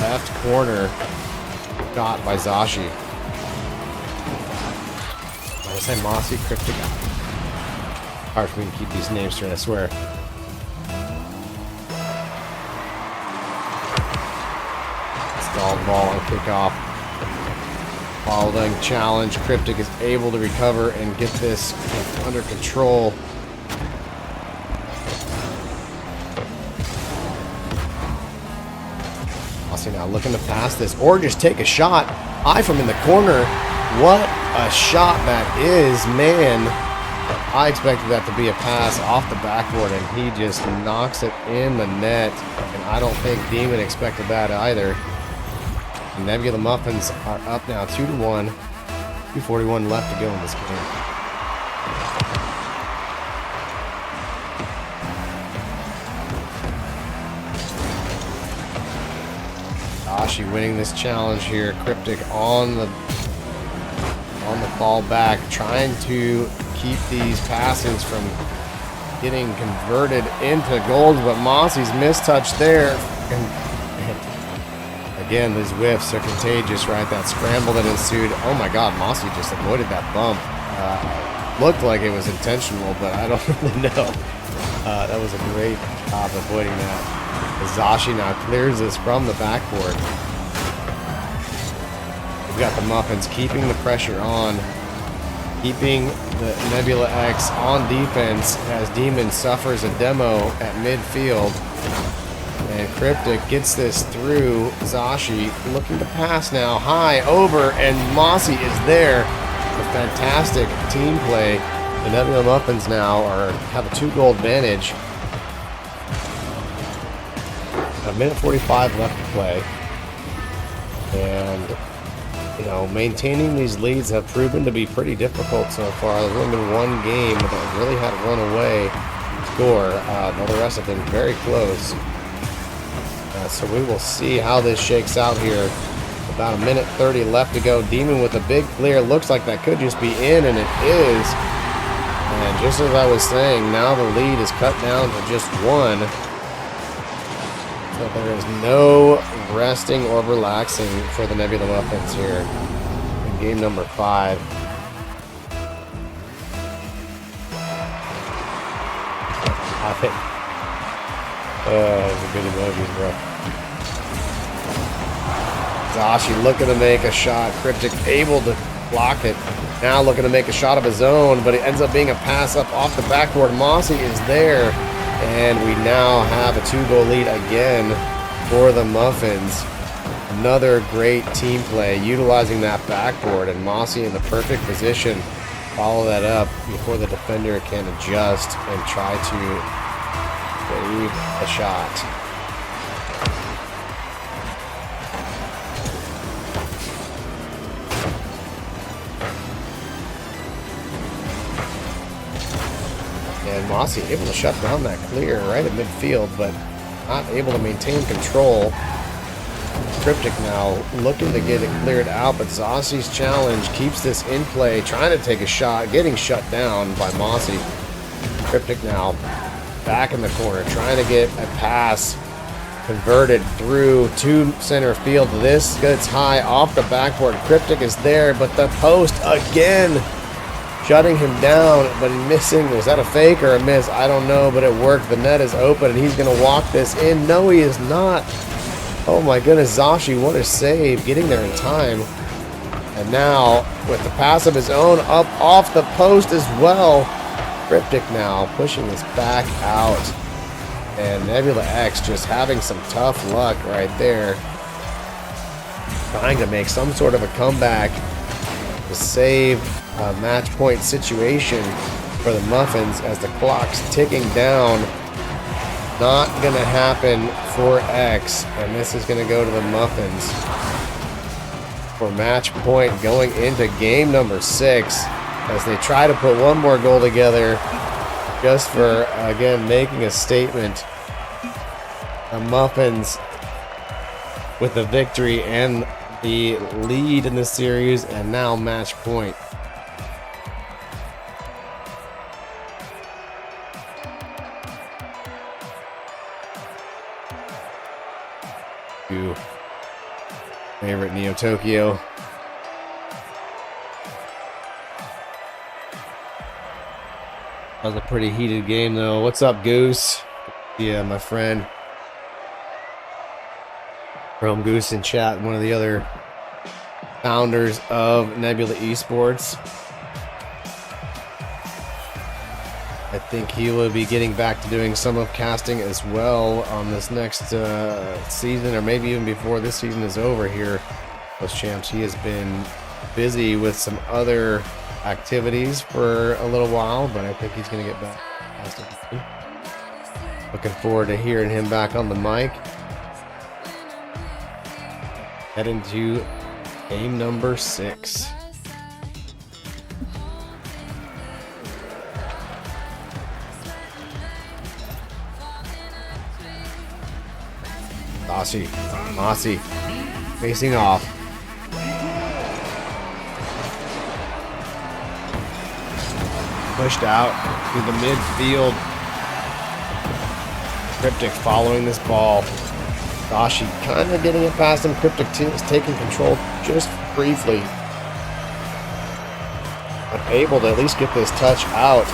S1: left corner shot by Zashi. Did I say Mossy? Cryptic. Hard for me to keep these names straight, I swear. Stalled ball on kickoff. Following challenge, Cryptic is able to recover and get this under control. Mossy now looking to pass this or just take a shot. High from in the corner. What a shot that is, man. I expected that to be a pass off the backboard, and he just knocks it in the net. And I don't think Demon expected that either. Nebula Muffins are up now 2-1. 2:41 left to go in this game. Ashi winning this challenge here. Cryptic on the ball back, trying to keep these passes from getting converted into goals, but Mossy's mistouch there. And again, these whiffs are contagious, right? That scramble that ensued. Oh my God, Mossy just avoided that bump. Looked like it was intentional, but I don't really know. That was a great job avoiding that. Zashi now clears this from the backboard. We've got the Muffins keeping the pressure on, keeping the NebulaX on defense as Demon suffers a demo at midfield. And Cryptic gets this through. Zashi looking to pass now, high over, and Mossy is there. A fantastic team play. The Nebula Muffins now have a 2-goal advantage. A minute 45 left to play. And, you know, maintaining these leads have proven to be pretty difficult so far. There's only been one game that really had a runaway score. While the rest have been very close. So we will see how this shakes out here. About a minute 30 left to go. Demon with a big clear. Looks like that could just be in, and it is. And just as I was saying, now the lead is cut down to just 1. So there is no resting or relaxing for the Nebula Muffins here in game number 5. That's a good emojis, bro. Zashi looking to make a shot. Cryptic able to block it. Now looking to make a shot of his own, but it ends up being a pass up off the backboard. Mossy is there, and we now have a 2-goal lead again for the Muffins. Another great team play, utilizing that backboard, and Mossy in the perfect position. Follow that up before the defender can adjust and try to save a shot. And Mossy able to shut down that clear right at midfield, but not able to maintain control. Cryptic now looking to get it cleared out, but Zashi's challenge keeps this in play, trying to take a shot, getting shut down by Mossy. Cryptic now back in the corner, trying to get a pass converted through to center field. This gets high off the backboard. Cryptic is there, but the post again shutting him down, but missing. Was that a fake or a miss? I don't know, but it worked. The net is open, and he's going to walk this in. No, he is not. Oh my goodness, Zashi, what a save, getting there in time. And now, with the pass of his own, up off the post as well. Cryptic now pushing this back out. And NebulaX just having some tough luck right there. Trying to make some sort of a comeback to save a match point situation for the Muffins as the clock's ticking down. Not going to happen for X, and this is going to go to the Muffins for match point going into game number 6 as they try to put one more goal together just for, again, making a statement. The Muffins with the victory and the lead in the series, and now match point. favorite Neo Tokyo. That was a pretty heated game, though. What's up, Goose? Yeah, my friend. From Goose in chat, one of the other founders of Nebula Esports. I think he will be getting back to doing some of casting as well on this next season, or maybe even before this season is over here. Those champs, he has been busy with some other activities for a little while, but I think he's going to get back. Looking forward to hearing him back on the mic. Head into game number 6. Mossy facing off. Pushed out to the midfield. Cryptic following this ball. Dashi kind of getting it past him. Cryptic is taking control just briefly. But able to at least get this touch out.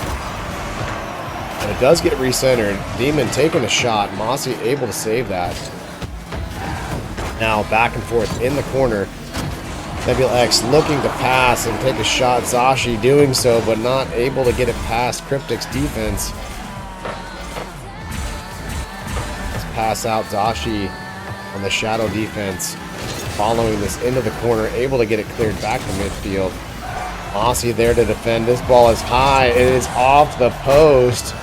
S1: And it does get recentered. Demon taking a shot. Mossy able to save that. Now back and forth in the corner. NebulaX looking to pass and take a shot. Zashi doing so, but not able to get it past Cryptic's defense. Let's pass out Zashi on the shadow defense. Following this into the corner, able to get it cleared back to midfield. Mossy there to defend. This ball is high. It is off the post.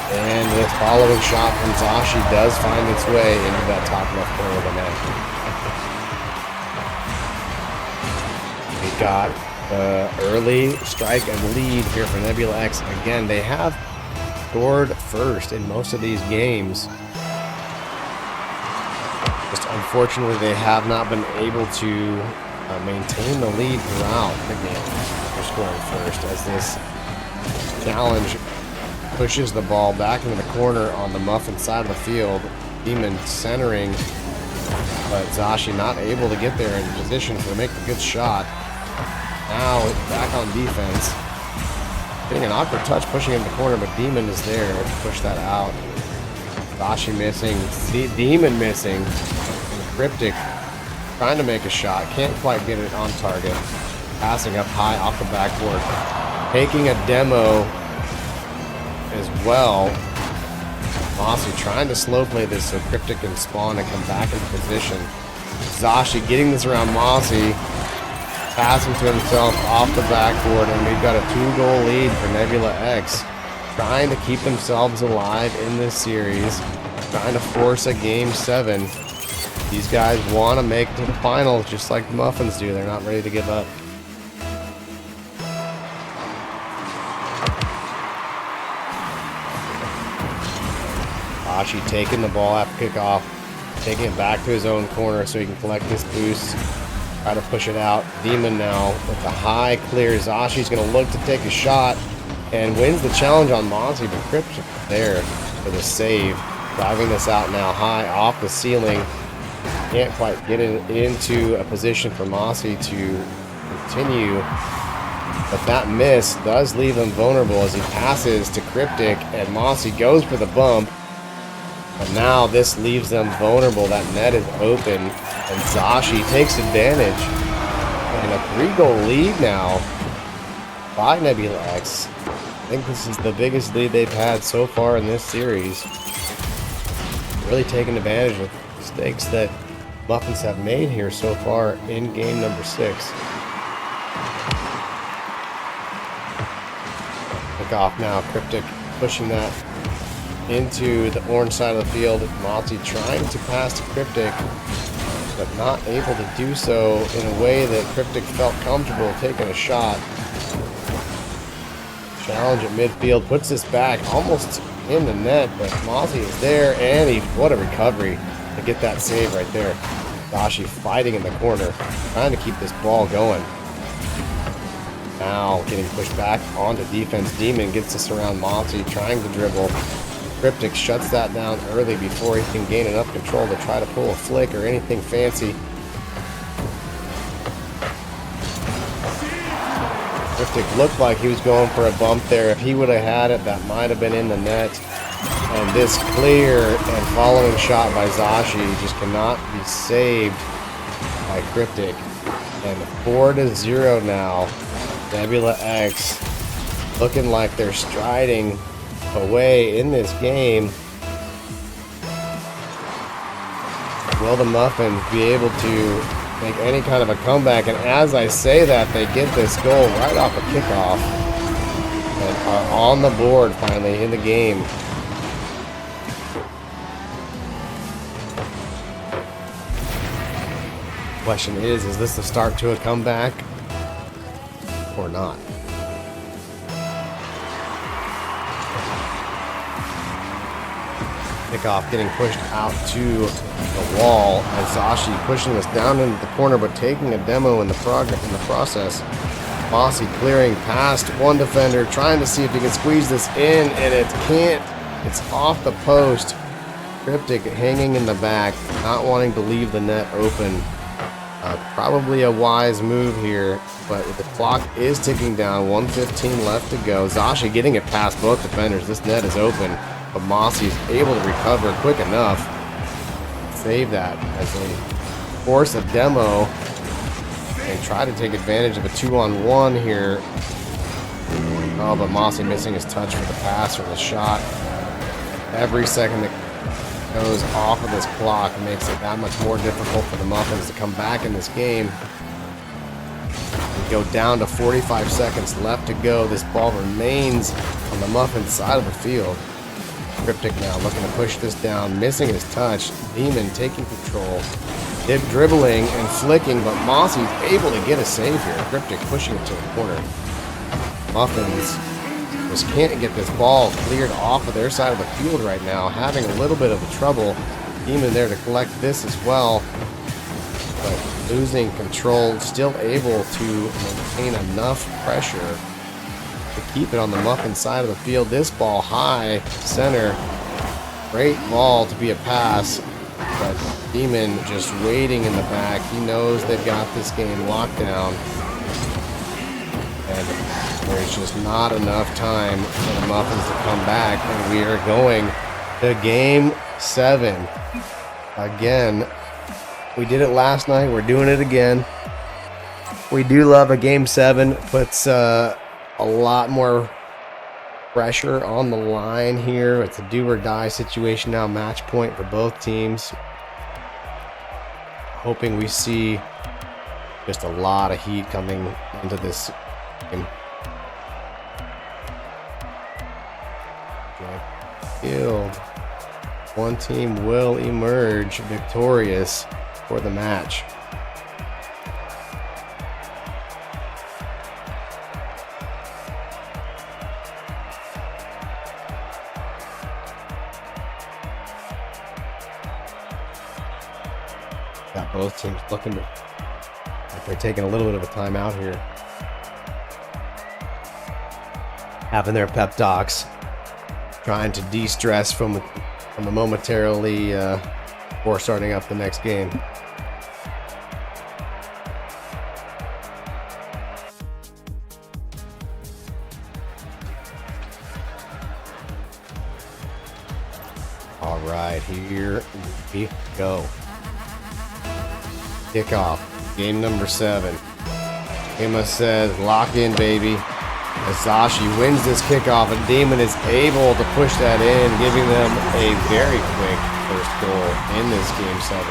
S1: And this following shot from Zashi does find its way into that top left corner of the net. We got the early strike and lead here for NebulaX. Again, they have scored first in most of these games. Just unfortunately, they have not been able to maintain the lead throughout the game. They're scoring first as this challenge pushes the ball back into the corner on the Muffin side of the field. Demon centering, but Zashi not able to get there in position to make a good shot. Now back on defense. Getting an awkward touch pushing in the corner, but Demon is there to push that out. Zashi missing, Demon missing. And Cryptic trying to make a shot. Can't quite get it on target. Passing up high off the backboard. Taking a demo as well. Mossy trying to slow play this so Cryptic can spawn and come back into position. Zashi getting this around Mossy. Passing to himself off the backboard, and we've got a 2-goal lead for NebulaX. Trying to keep themselves alive in this series. Trying to force a game 7. These guys want to make it to the finals just like the Muffins do. They're not ready to give up. Zashi taking the ball after kickoff, taking it back to his own corner so he can collect this boost. Try to push it out. Demon now with the high clear. Zashi's going to look to take a shot and wins the challenge on Mossy, but Cryptic there for the save. Driving this out now high off the ceiling. Can't quite get it into a position for Mossy to continue. But that miss does leave him vulnerable as he passes to Cryptic, and Mossy goes for the bump. But now this leaves them vulnerable. That net is open, and Zashi takes advantage. And a 3-goal lead now by NebulaX. I think this is the biggest lead they've had so far in this series. Really taking advantage of the mistakes that Muffins have made here so far in game number 6. Pick off now, Cryptic pushing that into the orange side of the field. Mossy trying to pass to Cryptic, but not able to do so in a way that Cryptic felt comfortable taking a shot. Challenge at midfield, puts this back almost in the net, but Mossy is there, and what a recovery to get that save right there. Zashi fighting in the corner, trying to keep this ball going. now getting pushed back onto defense. Demon gets to surround Monty, trying to dribble. Cryptic shuts that down early before he can gain enough control to try to pull a flick or anything fancy. Cryptic looked like he was going for a bump there. If he would have had it, that might have been in the net. And this clear and following shot by Zashi just cannot be saved by Cryptic. And 4-0 now. NebulaX looking like they're striding away in this game. Will the Muffins be able to make any kind of a comeback? And as I say that, they get this goal right off a kickoff and are on the board finally in the game. Question is this the start to a comeback or not? Kickoff getting pushed out to the wall as Zashi pushing this down into the corner, but taking a demo in the process. Mossy clearing past one defender, trying to see if he can squeeze this in, and it can't. It's off the post. Cryptic hanging in the back, not wanting to leave the net open. Probably a wise move here, but the clock is ticking down. 1:15 left to go. Zashi getting it past both defenders. This net is open, but Mossy is able to recover quick enough. Save that as they force a demo and try to take advantage of a 2-on-1 here. Oh, but Mossy missing his touch for the pass or the shot. Every second that goes off of this clock makes it that much more difficult for the Muffins to come back in this game. We go down to 45 seconds left to go. This ball remains on the Muffins side of the field. Cryptic now looking to push this down, missing his touch. Demon taking control, dribbling and flicking, but Mossy's able to get a save here. Cryptic pushing it to the corner. Muffins just can't get this ball cleared off of their side of the field right now, having a little bit of trouble. Demon there to collect this as well, but losing control, still able to maintain enough pressure to keep it on the Muffin side of the field. This ball high center, great ball to be a pass, but Demon just waiting in the back. He knows they've got this game locked down, and there's just not enough time for the Muffins to come back, and we are going to Game 7. Again, we did it last night. We're doing it again. We do love a Game 7. Puts a lot more pressure on the line here. It's a do-or-die situation now. Match point for both teams. Hoping we see just a lot of heat coming into this game. Field. One team will emerge victorious for the match. Got both teams looking like they're taking a little bit of a timeout here, having their pep talks, trying to de-stress from the momentarily before starting up the next game. All right, here we go. Kickoff, game number 7. Emma says, lock in, baby. As Zashi wins this kickoff, and Demon is able to push that in, giving them a very quick first goal in this Game 7.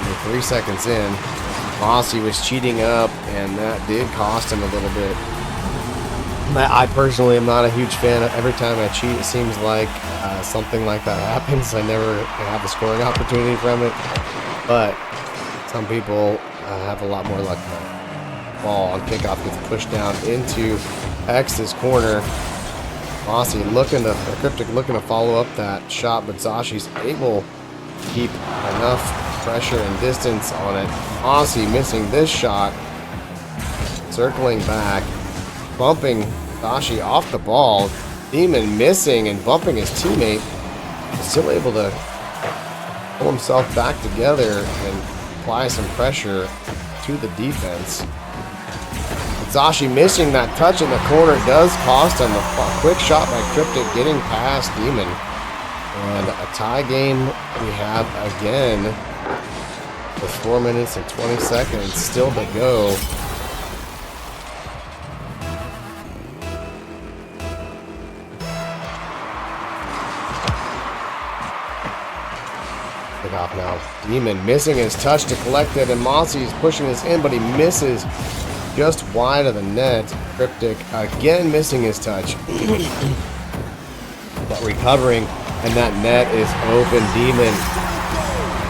S1: Only 3 seconds in, Mossy was cheating up, and that did cost him a little bit. I personally am not a huge fan of every time I cheat. It seems like something like that happens. I never have a scoring opportunity from it, but some people have a lot more luck. Ball on kickoff gets pushed down into X's corner. Mossy Cryptic looking to follow up that shot, but Zashi's able to keep enough pressure and distance on it. Mossy missing this shot. circling back, bumping Zashi off the ball. Demon missing and bumping his teammate. Still able to pull himself back together and apply some pressure to the defense. Zashi missing that touch in the corner does cost him. A quick shot by Cryptic getting past Demon. And a tie game we have again with 4 minutes and 20 seconds still to go. Pick off now. Demon missing his touch to collect it, and Mossy's pushing this in, but he misses just wide of the net. Cryptic again missing his touch. But recovering, and that net is open. Demon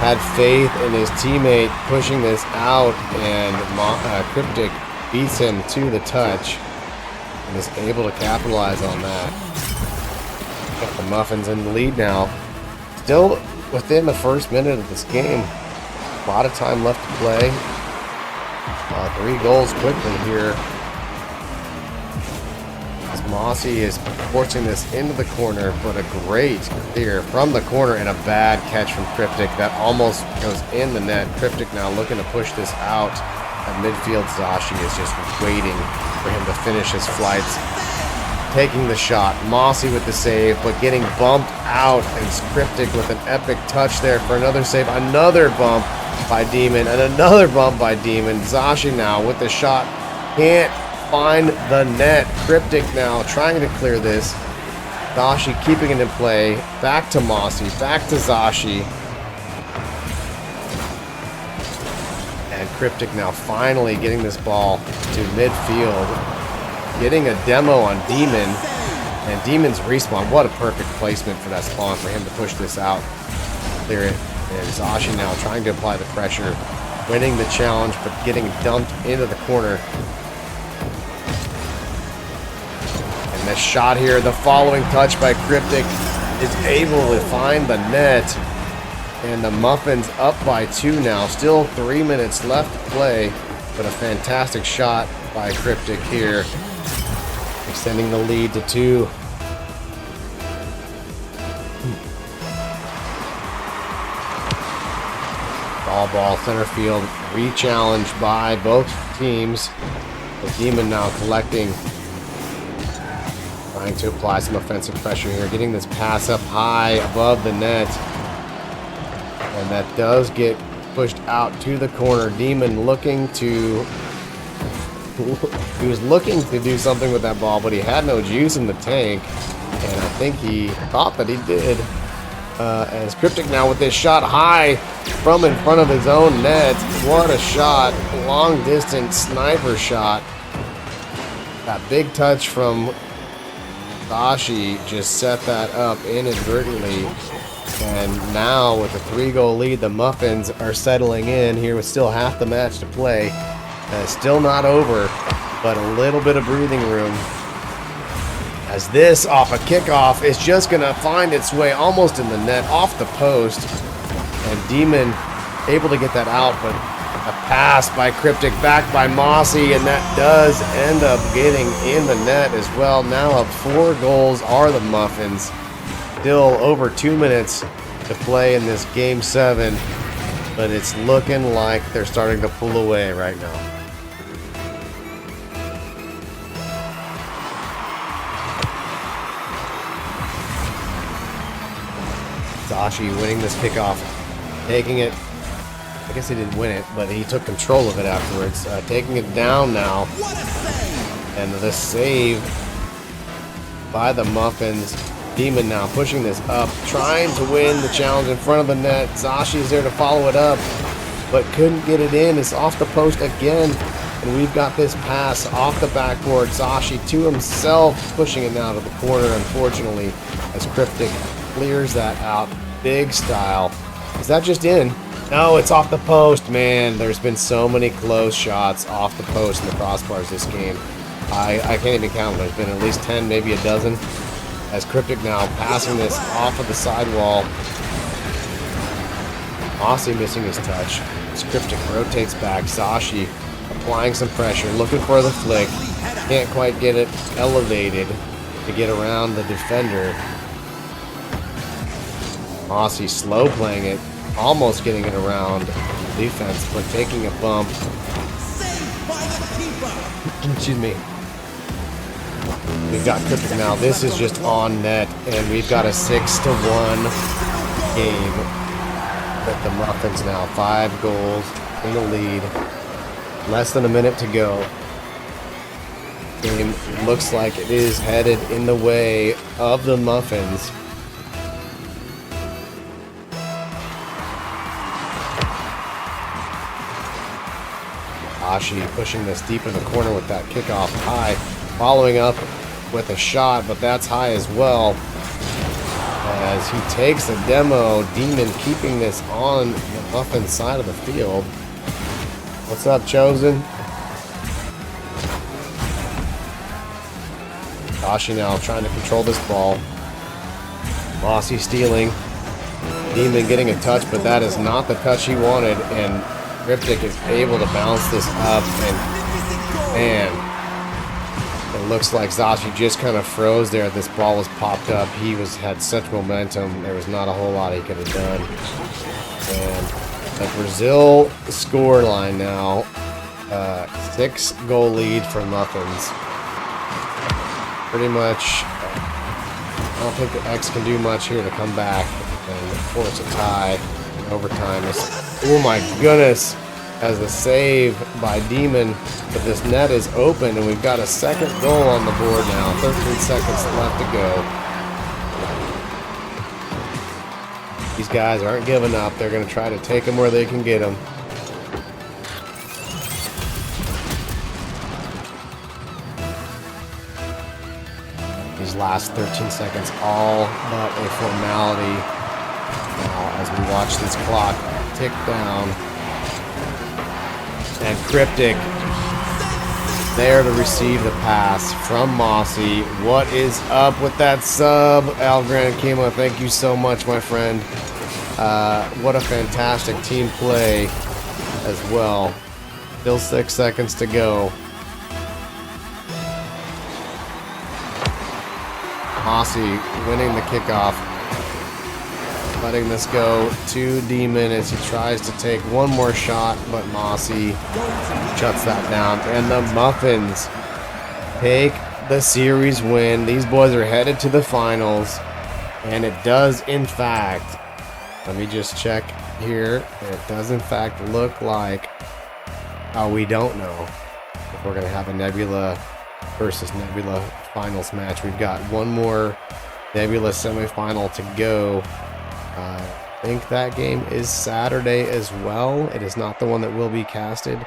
S1: had faith in his teammate pushing this out, and Cryptic beats him to the touch and is able to capitalize on that. Got the Muffins in the lead now. Still within the first minute of this game. A lot of time left to play. 3 goals quickly here. As Mossy is forcing this into the corner, but a great clear from the corner and a bad catch from Cryptic that almost goes in the net. Cryptic now looking to push this out. At midfield, Zashi is just waiting for him to finish his flights. Taking the shot. Mossy with the save, but getting bumped out. And Cryptic with an epic touch there for another save. Another bump by Demon, and another bump by Demon. Zashi now with the shot. Can't find the net. Cryptic now trying to clear this. Zashi keeping it in play. Back to Mossy. Back to Zashi. And Cryptic now finally getting this ball to midfield. Getting a demo on Demon. And Demon's respawn. What a perfect placement for that spawn for him to push this out. Clear it. And Zashi now trying to apply the pressure. Winning the challenge, but getting dumped into the corner. And this shot here, the following touch by Cryptic, is able to find the net. And the Muffins up by 2 now. Still 3 minutes left to play. But a fantastic shot by Cryptic here. Extending the lead to 2. Ball center field. Re-challenged by both teams. The Demon now collecting. Trying to apply some offensive pressure here. Getting this pass up high above the net. And that does get pushed out to the corner. Demon looking to... He was looking to do something with that ball, but he had no juice in the tank. And I think he thought that he did. As Cryptic now with this shot high from in front of his own net. What a shot. Long distance sniper shot. That big touch from Zashi just set that up inadvertently. And now with a 3-goal lead, the Muffins are settling in here with still half the match to play. Still not over, but a little bit of breathing room. As this off a kickoff is just going to find its way almost in the net, off the post. And Demon able to get that out, but a pass by Cryptic back by Mossy, and that does end up getting in the net as well. Now up 4 goals are the Muffins. Still over 2 minutes to play in this Game 7, but it's looking like they're starting to pull away right now. Zashi winning this kickoff, taking it. I guess he didn't win it, but he took control of it afterwards. Taking it down now. And the save by the Muffins. Demon now pushing this up, trying to win the challenge in front of the net. Zashi's there to follow it up, but couldn't get it in. It's off the post again. And we've got this pass off the backboard. Zashi to himself, pushing it now to the corner, unfortunately, as Cryptic clears that out. Big style. Is that just in? No, it's off the post, man. There's been so many close shots off the post in the crossbars this game. I can't even count. There's been at least 10, maybe a dozen. As Cryptic now passing this off of the sidewall. Mossy missing his touch. As Cryptic rotates back. Zashi applying some pressure, looking for the flick. Can't quite get it elevated to get around the defender. Mossy slow playing it, almost getting it around defense, but taking a bump. Excuse me. We've got Cryptic now. This is just on net, and we've got a 6-1 game with the Muffins now. 5 goals in the lead. Less than a minute to go. Game looks like it is headed in the way of the Muffins. Ashi pushing this deep in the corner with that kickoff high, following up with a shot, but that's high as well. As he takes the demo, Demon keeping this on the Muffin side of the field. What's up, Chosen? Ashi now trying to control this ball. Mossy stealing. Demon getting a touch, but that is not the touch he wanted, and Cryptic is able to bounce this up, and man, it looks like Zashi just kind of froze there. This ball was popped up. He had such momentum. There was not a whole lot he could have done. And the Brazil scoreline now, 6-goal lead for Muffins. Pretty much, I don't think the X can do much here to come back and force a tie in overtime. Oh my goodness, as a save by Demon, but this net is open and we've got a second goal on the board now. 13 seconds left to go. These guys aren't giving up. They're going to try to take them where they can get them. These last 13 seconds all but a formality now as we watch this clock tick down. And Cryptic there to receive the pass from Mossy. What is up with that sub? Al Gran Kima, thank you so much, my friend. What a fantastic team play as well. Still 6 seconds to go. Mossy winning the kickoff. Letting this go to Demon as he tries to take one more shot, but Mossy shuts that down. And the Muffins take the series win. These boys are headed to the finals, and it does in fact, let me just check here, it does in fact look like, we don't know if we're going to have a Nebula versus Nebula finals match. We've got one more Nebula semifinal to go. I think that game is Saturday as well. It is not the one that will be casted,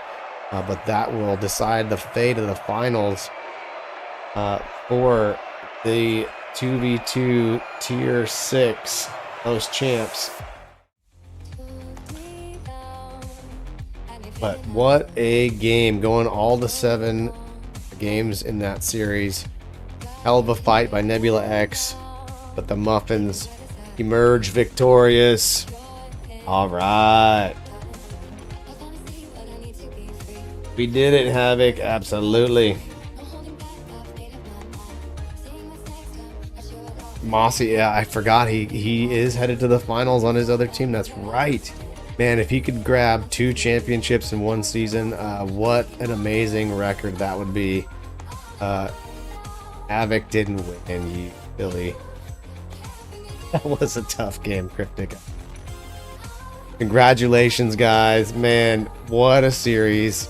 S1: but that will decide the fate of the finals for the 2v2 tier 6 host champs. But what a game, going all to 7 games in that series. Hell of a fight by NebulaX, but the Muffins emerge victorious. All right, we did it, Havoc. Absolutely. Mossy, yeah, I forgot he is headed to the finals on his other team. That's right, man. If he could grab 2 championships in one season, what an amazing record that would be. Havoc didn't win, you Billy. That was a tough game, Cryptic. Congratulations, guys. Man, what a series.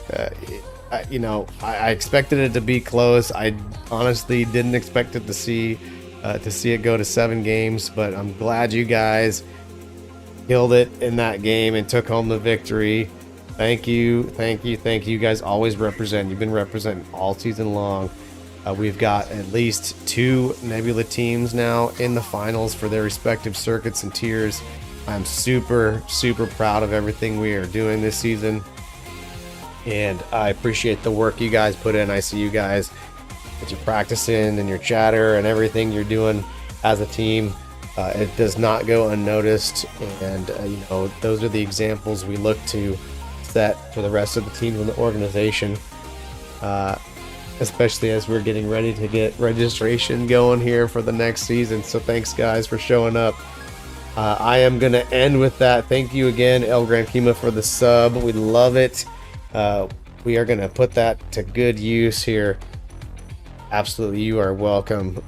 S1: I expected it to be close. I honestly didn't expect it to see it go to 7 games, but I'm glad you guys killed it in that game and took home the victory. Thank you. You guys always represent. You've been representing all season long. We've got at least 2 Nebula teams now in the finals for their respective circuits and tiers. I'm super proud of everything we are doing this season, and I appreciate the work you guys put in. I see you guys that you're practicing and your chatter and everything you're doing as a team. It does not go unnoticed, and those are the examples we look to set for the rest of the teams in the organization, especially as we're getting ready to get registration going here for the next season. So thanks guys for showing up. I am going to end with that. Thank you again, El Gran Kima, for the sub. We love it. We are going to put that to good use here. Absolutely, you are welcome.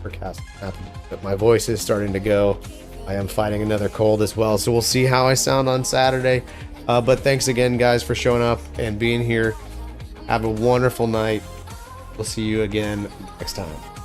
S1: But my voice is starting to go. I am fighting another cold as well, so we'll see how I sound on Saturday. But thanks again, guys, for showing up and being here. Have a wonderful night. We'll see you again next time.